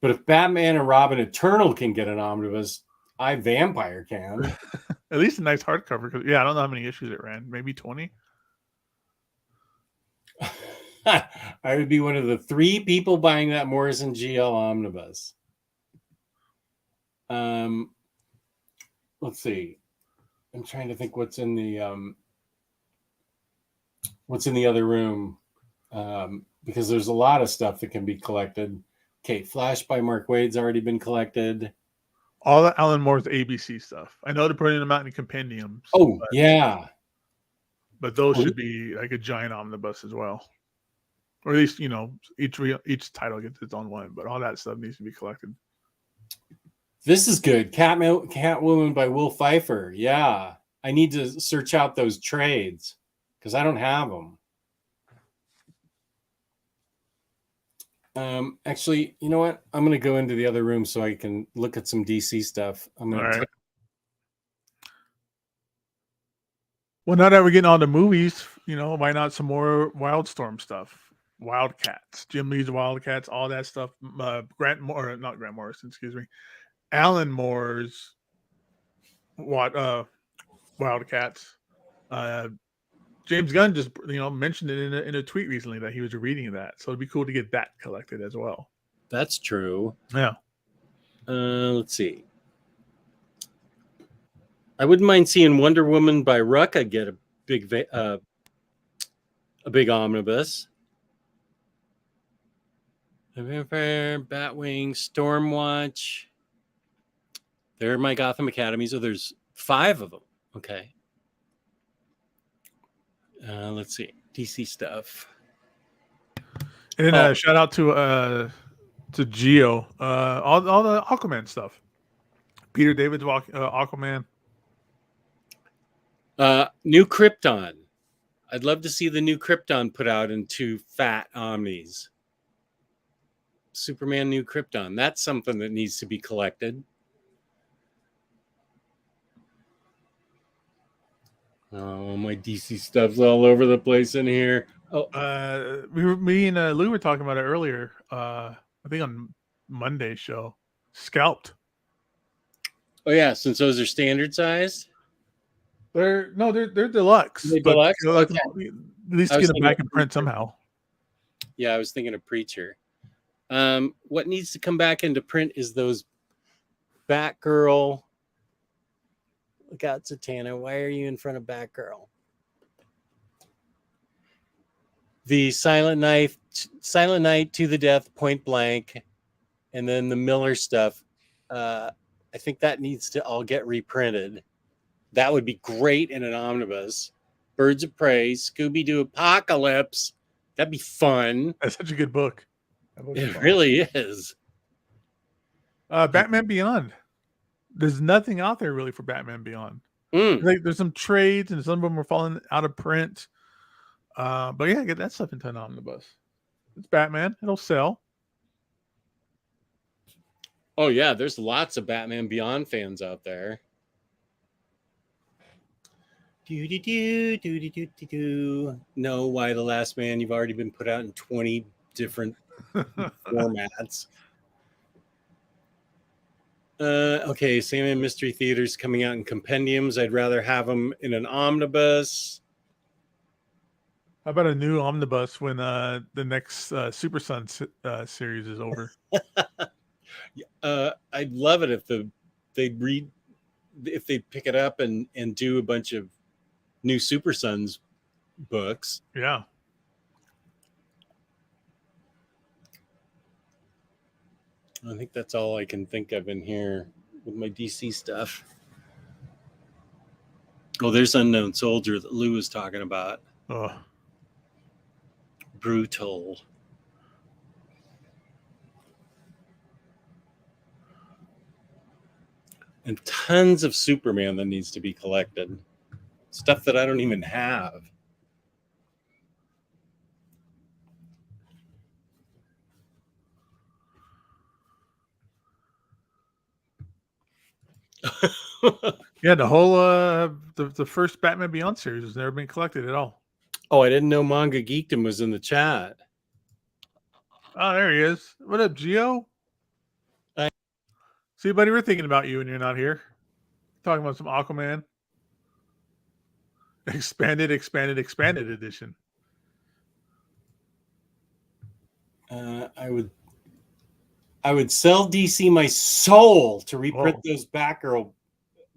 But if Batman and Robin Eternal can get an omnibus, Vampire can. At least a nice hardcover. Cause I don't know how many issues it ran. Maybe 20. I would be one of the 3 people buying that Morrison GL omnibus. Let's see. I'm trying to think what's in the other room, because there's a lot of stuff that can be collected. Okay, Flash by Mark Waid's already been collected. All the Alan Moore's ABC stuff. I know they're putting them out in compendiums. Oh, yeah. But those should be like a giant omnibus as well. Or at least, each title gets its own one, but all that stuff needs to be collected. This is good. Catwoman by Will Pfeiffer. Yeah. I need to search out those trades because I don't have them. Actually, you know what? I'm going to go into the other room so I can look at some DC stuff. All right. Well, now that we're getting on to movies, why not some more Wildstorm stuff? Wildcats, Jim Lee's Wildcats, all that stuff. Alan Moore's Wildcats. James Gunn just mentioned it in a tweet recently that he was reading that, so it'd be cool to get that collected as well. That's true. Yeah. Let's see. I wouldn't mind seeing Wonder Woman by Rucka get a big omnibus. Batwing, Stormwatch. They're my Gotham Academies. So there's 5 of them. Okay. Let's see. DC stuff. And then shout out to Geo. All the Aquaman stuff. Peter David's Aquaman. New Krypton. I'd love to see the new Krypton put out in 2 fat omnis. Superman New Krypton. That's something that needs to be collected. Oh, my DC stuff's all over the place in here. Oh, me and Lou were talking about it earlier. I think on Monday's show. Scalped. Oh yeah, since those are standard sized. They're deluxe. They're deluxe. Okay. At least get them back in print somehow. Yeah, I was thinking of Preacher. What needs to come back into print is those Batgirl. Look out, Zatanna. Why are you in front of Batgirl? The Silent Night to the Death, Point Blank, and then the Miller stuff. I think that needs to all get reprinted. That would be great in an omnibus. Birds of Prey, Scooby-Doo Apocalypse. That'd be fun. That's such a good book. It really is. Batman Beyond. There's nothing out there really for Batman Beyond. Like there's some trades and some of them are falling out of print. But yeah, get that stuff into an omnibus. It's Batman. It'll sell. Oh yeah, there's lots of Batman Beyond fans out there. No, Why the Last Man? You've already been put out in 20 different formats. Okay, Sandman Mystery Theater's coming out in compendiums. I'd rather have them in an omnibus. How about a new omnibus when the next Super Sun series is over? I'd love it if the if they pick it up and do a bunch of new Super Sons books. Yeah. I think that's all I can think of in here with my DC stuff. Oh, there's Unknown Soldier that Lou was talking about. Oh. Brutal. And tons of Superman that needs to be collected. Stuff that I don't even have. Yeah, the whole the first Batman Beyond series has never been collected at all. Oh, I didn't know Manga Geekdom was in the chat. Oh, there he is. What up, Gio? Hi. See, buddy, we're thinking about you when you're not here. Talking about some Aquaman. Expanded edition. I would sell DC my soul to reprint those Batgirl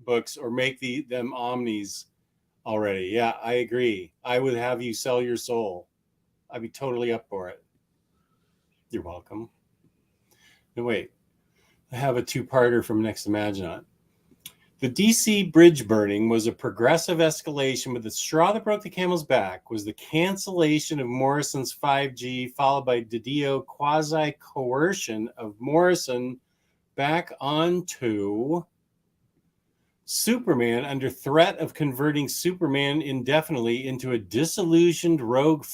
books or make them Omnis already. Yeah, I agree. I would have you sell your soul. I'd be totally up for it. You're welcome. No, wait. I have a two-parter from Next Imaginot. The DC bridge burning was a progressive escalation, but the straw that broke the camel's back was the cancellation of Morrison's 5G, followed by DiDio quasi-coercion of Morrison back onto Superman under threat of converting Superman indefinitely into a disillusioned rogue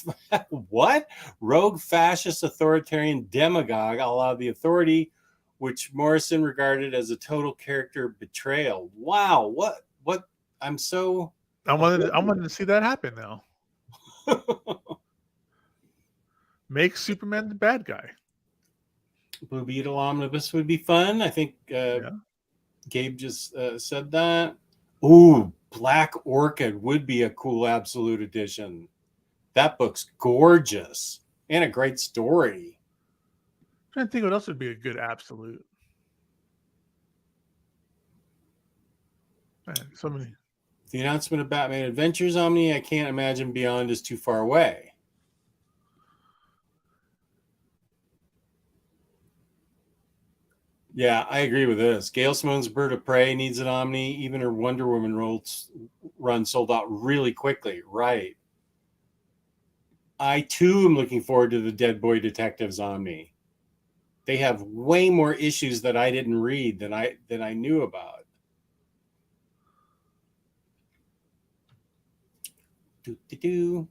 rogue fascist authoritarian demagogue a la The Authority, which Morrison regarded as a total character betrayal. Wow, what I wanted to see that happen now. Make Superman the bad guy. Blue Beetle Omnibus would be fun. I think Gabe just said that. Ooh, Black Orchid would be a cool absolute edition. That book's gorgeous and a great story. I'm trying to think what else would be a good absolute. Man, so many. The announcement of Batman Adventures Omni, I can't imagine Beyond is too far away. Yeah, I agree with this. Gail Simone's Bird of Prey needs an Omni. Even her Wonder Woman run sold out really quickly. Right. I, too, am looking forward to the Dead Boy Detectives Omni. They have way more issues that I didn't read than I knew about. An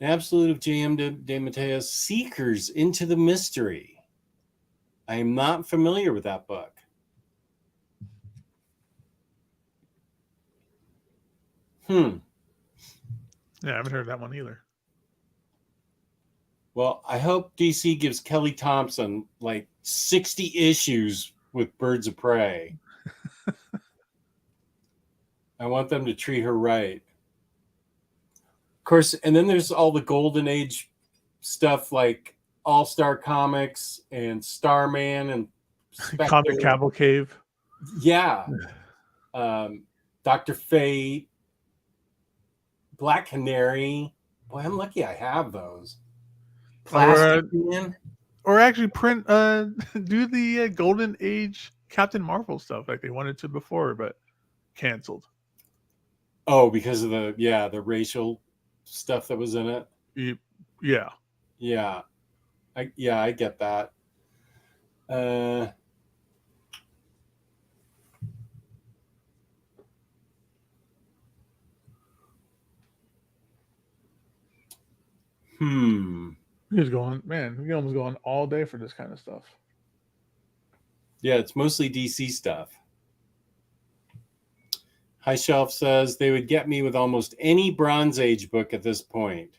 absolute of J.M. De Mateo's Seekers into the Mystery. I am not familiar with that book. Yeah, I haven't heard that one either. Well, I hope DC gives Kelly Thompson like 60 issues with Birds of Prey. I want them to treat her right. Of course, and then there's all the Golden Age stuff like All-Star Comics and Starman and Spectre. Comic Cable Cave. Yeah. Dr. Fate, Black Canary. Boy, I'm lucky I have those. Plastic Man. Or actually print do the Golden Age Captain Marvel stuff like they wanted to before, but canceled. Oh, because of the racial stuff that was in it. Yeah. Yeah. I get that. He's going, man, we almost going all day for this kind of stuff. Yeah, it's mostly DC stuff. High Shelf says they would get me with almost any Bronze Age book at this point.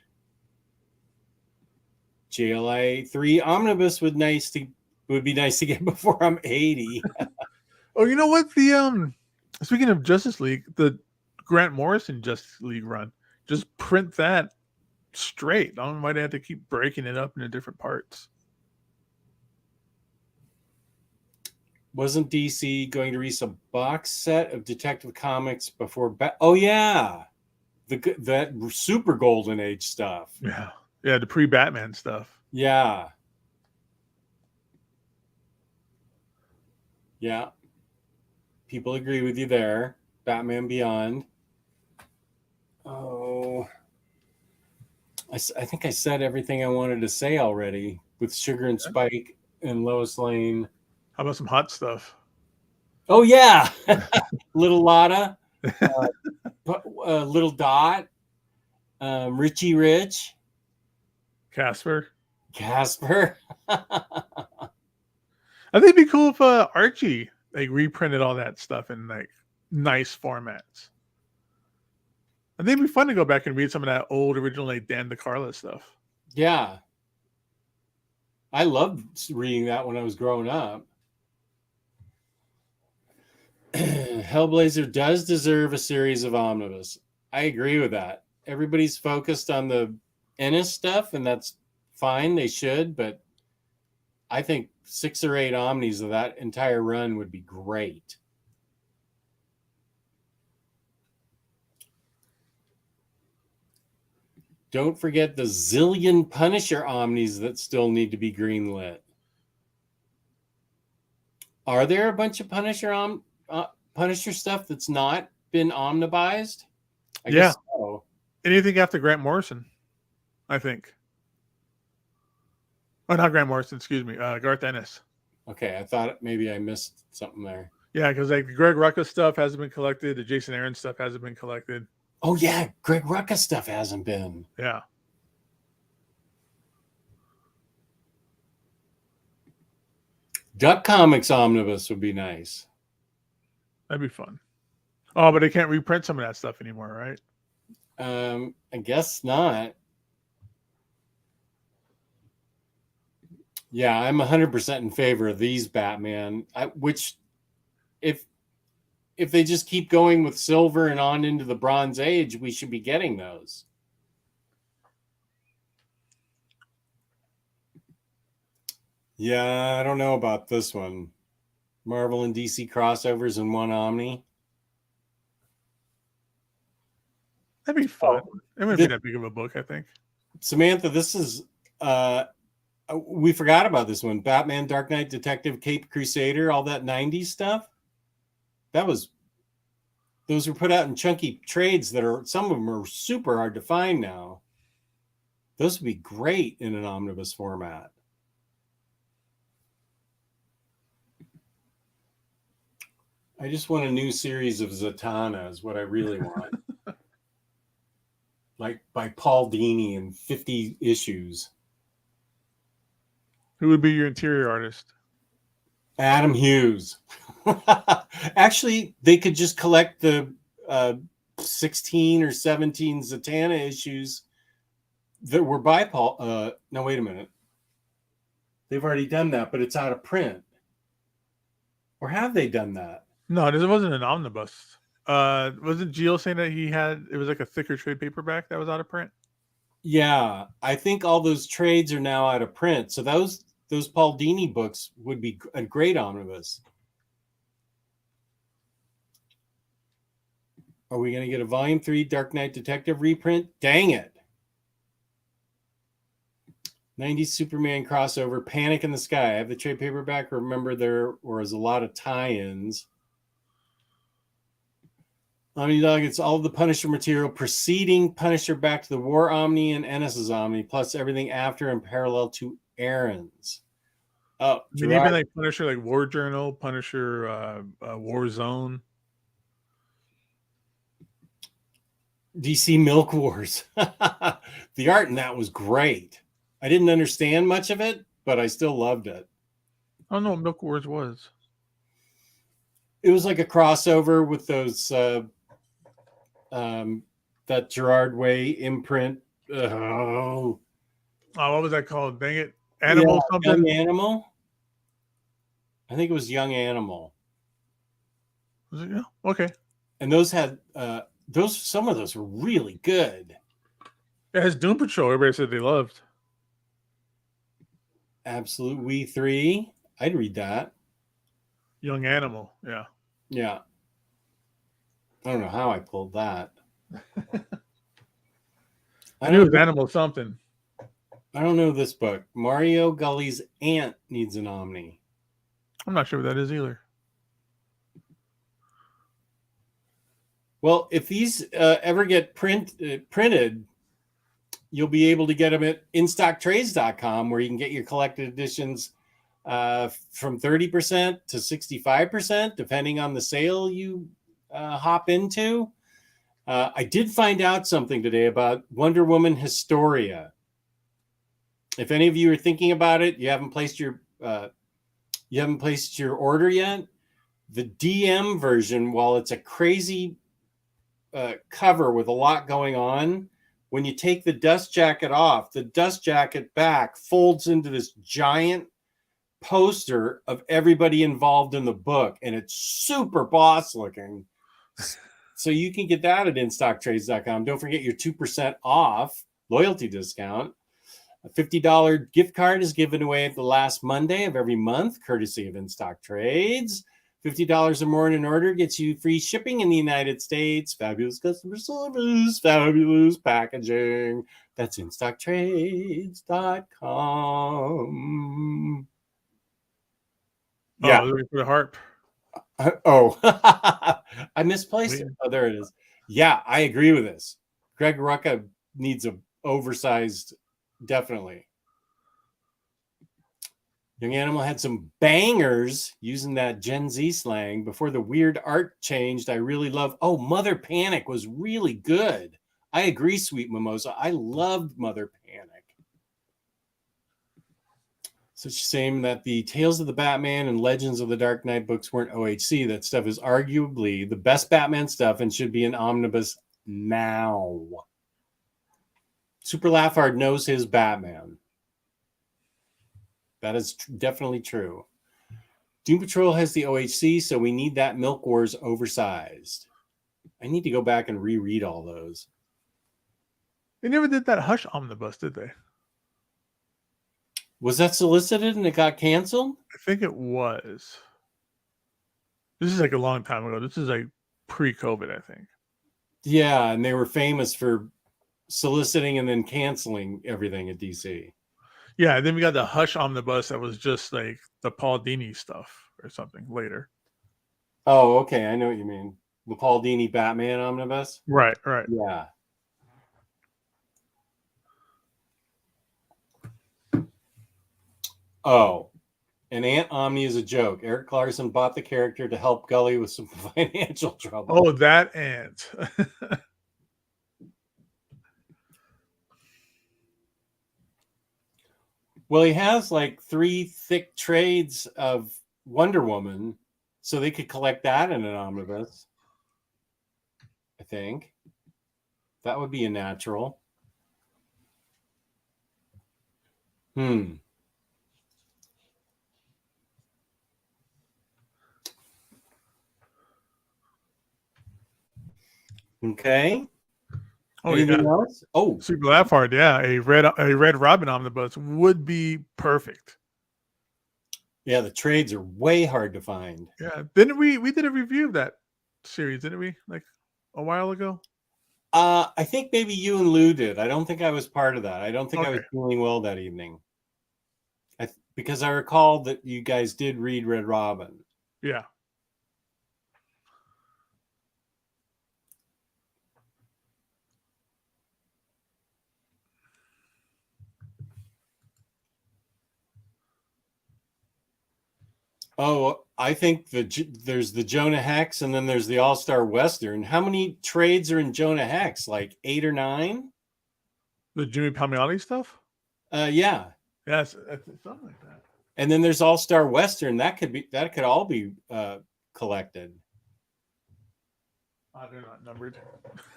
JLA 3 Omnibus would be nice to get before I'm 80. Oh, you know what? The speaking of Justice League, the Grant Morrison Justice League run, just print that straight. I don't know why they have to keep breaking it up into different parts. Wasn't DC going to release a box set of Detective Comics before? Oh yeah, that super Golden Age stuff. Yeah, the pre-Batman stuff. Yeah, yeah. People agree with you there. Batman Beyond. Oh, I think I said everything I wanted to say already with Sugar and Spike and Lois Lane. How about some hot stuff? Oh yeah, Little Lotta, Little Dot, Richie Rich, Casper. Casper. I think it'd be cool if Archie like reprinted all that stuff in like nice formats. I think it'd be fun to go back and read some of that old original like Dan DeCarlo stuff. Yeah, I loved reading that when I was growing up. Hellblazer does deserve a series of omnibus. I agree with that. Everybody's focused on the Ennis stuff, and that's fine. They should, but I think 6 or 8 omnis of that entire run would be great. Don't forget the zillion Punisher omnis that still need to be greenlit. Are there a bunch of Punisher stuff that's not been omnibized? I guess so. Anything after Grant Morrison, I think. Oh, not Grant Morrison, excuse me. Garth Ennis. Okay, I thought maybe I missed something there. Yeah, because like the Greg Rucka stuff hasn't been collected. The Jason Aaron stuff hasn't been collected. Oh yeah, Greg Rucka stuff hasn't been. Yeah. Duck Comics omnibus would be nice. That'd be fun. Oh, but they can't reprint some of that stuff anymore, right? I guess not. Yeah, I'm 100% in favor of these Batman. Which, if they just keep going with silver and on into the Bronze Age, we should be getting those. Yeah, I don't know about this one. Marvel and DC crossovers in one Omni. That'd be fun. It wouldn't be that big of a book, I think. Samantha, this is we forgot about this one. Batman, Dark Knight, Detective, Cape Crusader, all that 90s stuff. Those were put out in chunky trades that are, some of them are super hard to find now. Those would be great in an omnibus format. I just want a new series of Zatanna is what I really want. Like by Paul Dini in 50 issues. Who would be your interior artist? Adam Hughes. Actually, they could just collect the 16 or 17 Zatanna issues that were by Paul. No, wait a minute. They've already done that, but it's out of print. Or have they done that? No, this wasn't an omnibus. Wasn't Gio saying that it was like a thicker trade paperback that was out of print? Yeah, I think all those trades are now out of print. So those Paul Dini books would be a great omnibus. Are we going to get a Volume 3 Dark Knight Detective reprint? Dang it. 90s Superman crossover, Panic in the Sky. I have the trade paperback. Remember, there was a lot of tie-ins. Omni Dog, it's all the Punisher material preceding Punisher Back to the War Omni and Ennis's Omni, plus everything after and parallel to Aaron's. Oh, even like Punisher, like War Journal, Punisher, War Zone, DC Milk Wars. The art in that was great. I didn't understand much of it, but I still loved it. I don't know what Milk Wars was. It was like a crossover with those that Gerard Way imprint. What was that called? Dang it. Animal something? Young Animal? I think it was Young Animal. Was it? Yeah. Okay. And those had some of those were really good. It has Doom Patrol. Everybody said they loved. Absolute We 3. I'd read that. Young Animal. Yeah. Yeah. I don't know how I pulled that. I knew it was Animal something. I don't know this book. Mario Gully's Aunt Needs an Omni. I'm not sure what that is either. Well, if these ever get printed, you'll be able to get them at instocktrades.com, where you can get your collected editions from 30% to 65%, depending on the sale you hop into. I did find out something today about Wonder Woman Historia. If any of you are thinking about it, you haven't placed your order yet. The DM version, while it's a crazy cover with a lot going on, when you take the dust jacket off, the dust jacket back folds into this giant poster of everybody involved in the book, and it's super boss looking. So you can get that at instocktrades.com. Don't forget your 2% off loyalty discount. A $50 gift card is given away at the last Monday of every month, courtesy of InStock Trades. $50 or more in an order gets you free shipping in the United States, fabulous customer service, fabulous packaging. That's instocktrades.com. Yeah. Oh, for the harp. I misplaced it. Oh, there it is. Yeah, I agree with this. Greg Rucka needs a oversized, definitely. Young Animal had some bangers using that Gen Z slang before the weird art changed. I really love. Oh, Mother Panic was really good. I agree, Sweet Mimosa. I loved Mother Panic. So she's saying that the Tales of the Batman and Legends of the Dark Knight books weren't OHC. That stuff is arguably the best Batman stuff and should be an omnibus now. Super Laughard knows his Batman. That is definitely true. Doom Patrol has the OHC, so we need that Milk Wars oversized. I need to go back and reread all those. They never did that Hush omnibus, did they? Was that solicited and it got canceled? I think it was. This is like a long time ago. This is like pre-COVID, I think. Yeah, and they were famous for soliciting and then canceling everything at DC. Yeah, then we got the Hush omnibus that was just like the Paul Dini stuff or something later. Oh, okay. I know what you mean. The Paul Dini Batman omnibus? Right. Yeah. Oh, and Aunt Omni is a joke. Eric Clarkson bought the character to help Gully with some financial trouble. Oh, that Aunt. Well, he has like 3 thick trades of Wonder Woman, so they could collect that in an omnibus. I think that would be a natural. Okay. Oh, anything yeah. else? Oh, Super Laugh Hard. Yeah, a red Robin omnibus would be perfect. yeah, the trades are way hard to find. Yeah, didn't we did a review of that series, didn't we? Like a while ago. I think maybe you and Lou did. I don't think I was part of that. I don't think I was Okay. feeling well that evening. Because I recall that you guys did read Red Robin. Yeah. Oh, I think there's the Jonah Hex and then there's the All-Star Western. How many trades are in Jonah Hex? Like 8 or 9? The Jimmy Palmiotti stuff? Yeah. Yes, something like that. And then there's All-Star Western. That could all be collected. They're not numbered.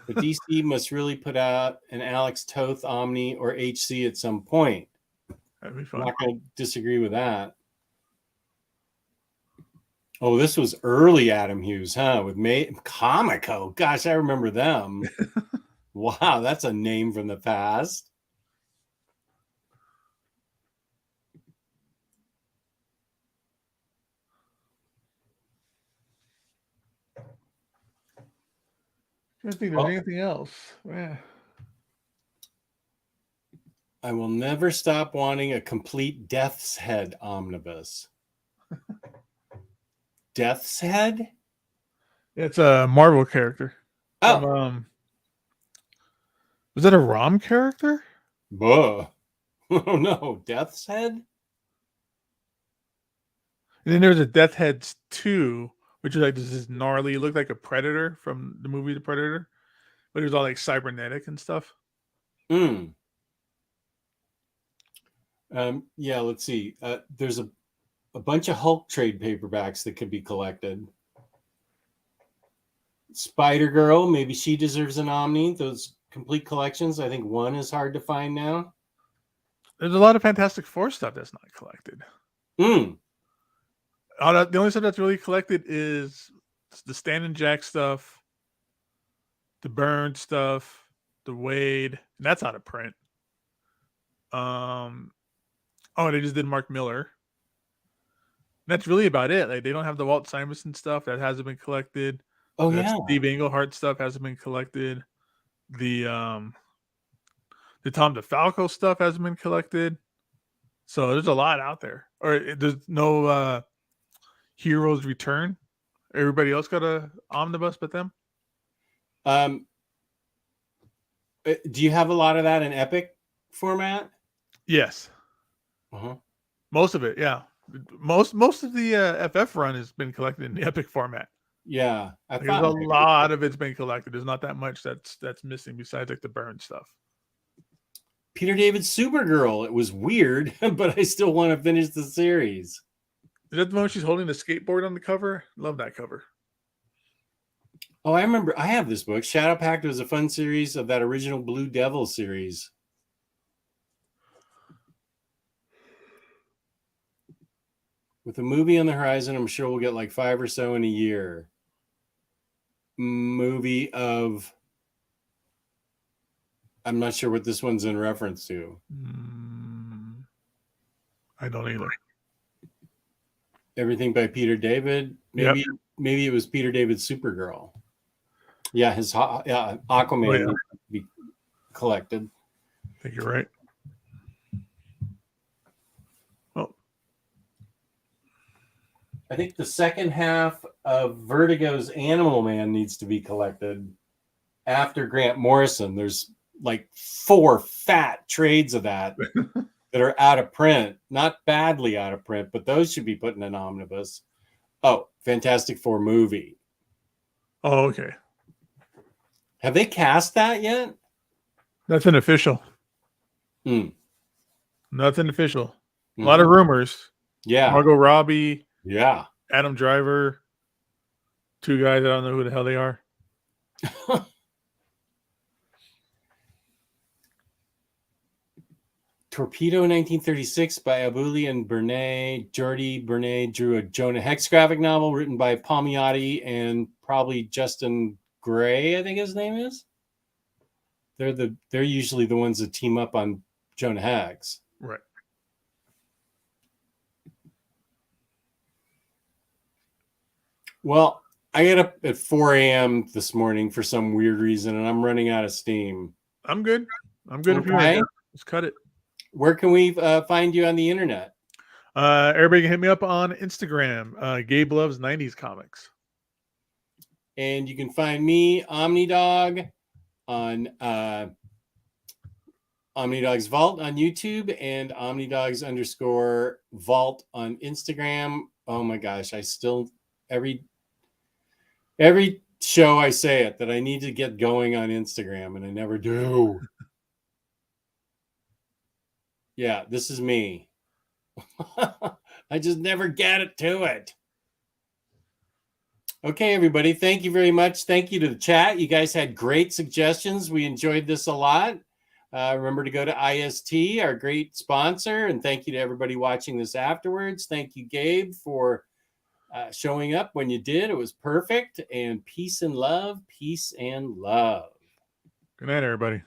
But DC must really put out an Alex Toth Omni or HC at some point. That'd be I'm fun. not going to disagree with that. Oh, this was early Adam Hughes, huh? With Comico. Gosh, I remember them. Wow, that's a name from the past. I don't think there's Well- anything else. Yeah. I will never stop wanting a complete Death's Head omnibus. Death's Head? It's a Marvel character. Oh, From, was that a ROM character? buh. Oh no, Death's Head? And then there's a Death Heads 2, which is like this gnarly, looked like a Predator from the movie The Predator, but it was all like cybernetic and stuff. Hmm. Yeah, let's see. There's a bunch of Hulk trade paperbacks that could be collected. Spider Girl, maybe she deserves an Omni. Those complete collections, I think one is hard to find now. There's a lot of Fantastic Four stuff that's not collected. Hmm. The only stuff that's really collected is the Stan and Jack stuff, the Burn stuff, the Wade, and that's out of print. They just did Mark Miller. That's really about it. Like they don't have the Walt Simonson stuff that hasn't been collected. Oh That yeah. Steve Englehart stuff hasn't been collected. The Tom DeFalco stuff hasn't been collected. So there's a lot out there. There's no Heroes Return. Everybody else got a omnibus but them. Do you have a lot of that in Epic format? Yes. Uh-huh. Most of it, yeah. Most of the FF run has been collected in the Epic format. Yeah, There's a lot of it's been collected. There's not that much that's missing besides like the Burn stuff. Peter David's Supergirl. It was weird, but I still want to finish the series. Is that the one she's holding the skateboard on the cover? Love that cover. Oh, I remember. I have this book. Shadow Pact was a fun series of that original Blue Devil series. With a movie on the horizon, I'm sure we'll get like 5 or so in a year. Movie of... I'm not sure what this one's in reference to. I don't either. Everything by Peter David. Maybe it was Peter David's Supergirl. Yeah, his Aquaman needs to be collected. I think you're right. Well, I think the second half of Vertigo's Animal Man needs to be collected after Grant Morrison. There's like 4 fat trades of that that are out of print. Not badly out of print, but those should be put in an omnibus. Oh, Fantastic Four movie. oh, okay. Have they cast that yet? Nothing official. Nothing official. A lot of rumors. Yeah. Margot Robbie. Yeah. Adam Driver. 2 guys, I don't know who the hell they are. Torpedo 1936 by Abuli and Bernay. Jordi Bernay drew a Jonah Hex graphic novel written by Palmiotti and probably Justin Gray, I think his name is. They're usually the ones that team up on Jonah Hex. Right. Well, I get up at 4 a.m. this morning for some weird reason, and I'm running out of steam. I'm good. If you're Okay. right. Let's cut it. Where can we find you on the internet? Everybody can hit me up on Instagram. Gabe loves 90s comics. And you can find me, OmniDog, on OmniDog's Vault on YouTube and OmniDogs_Vault on Instagram. Oh my gosh, I still every show I say it that I need to get going on Instagram and I never do. Yeah, this is me. I just never get it to it. Okay, everybody. Thank you very much. Thank you to the chat. You guys had great suggestions. We enjoyed this a lot. Remember to go to IST, our great sponsor. And thank you to everybody watching this afterwards. Thank you, Gabe, for showing up when you did. It was perfect. And peace and love. Peace and love. Good night, everybody.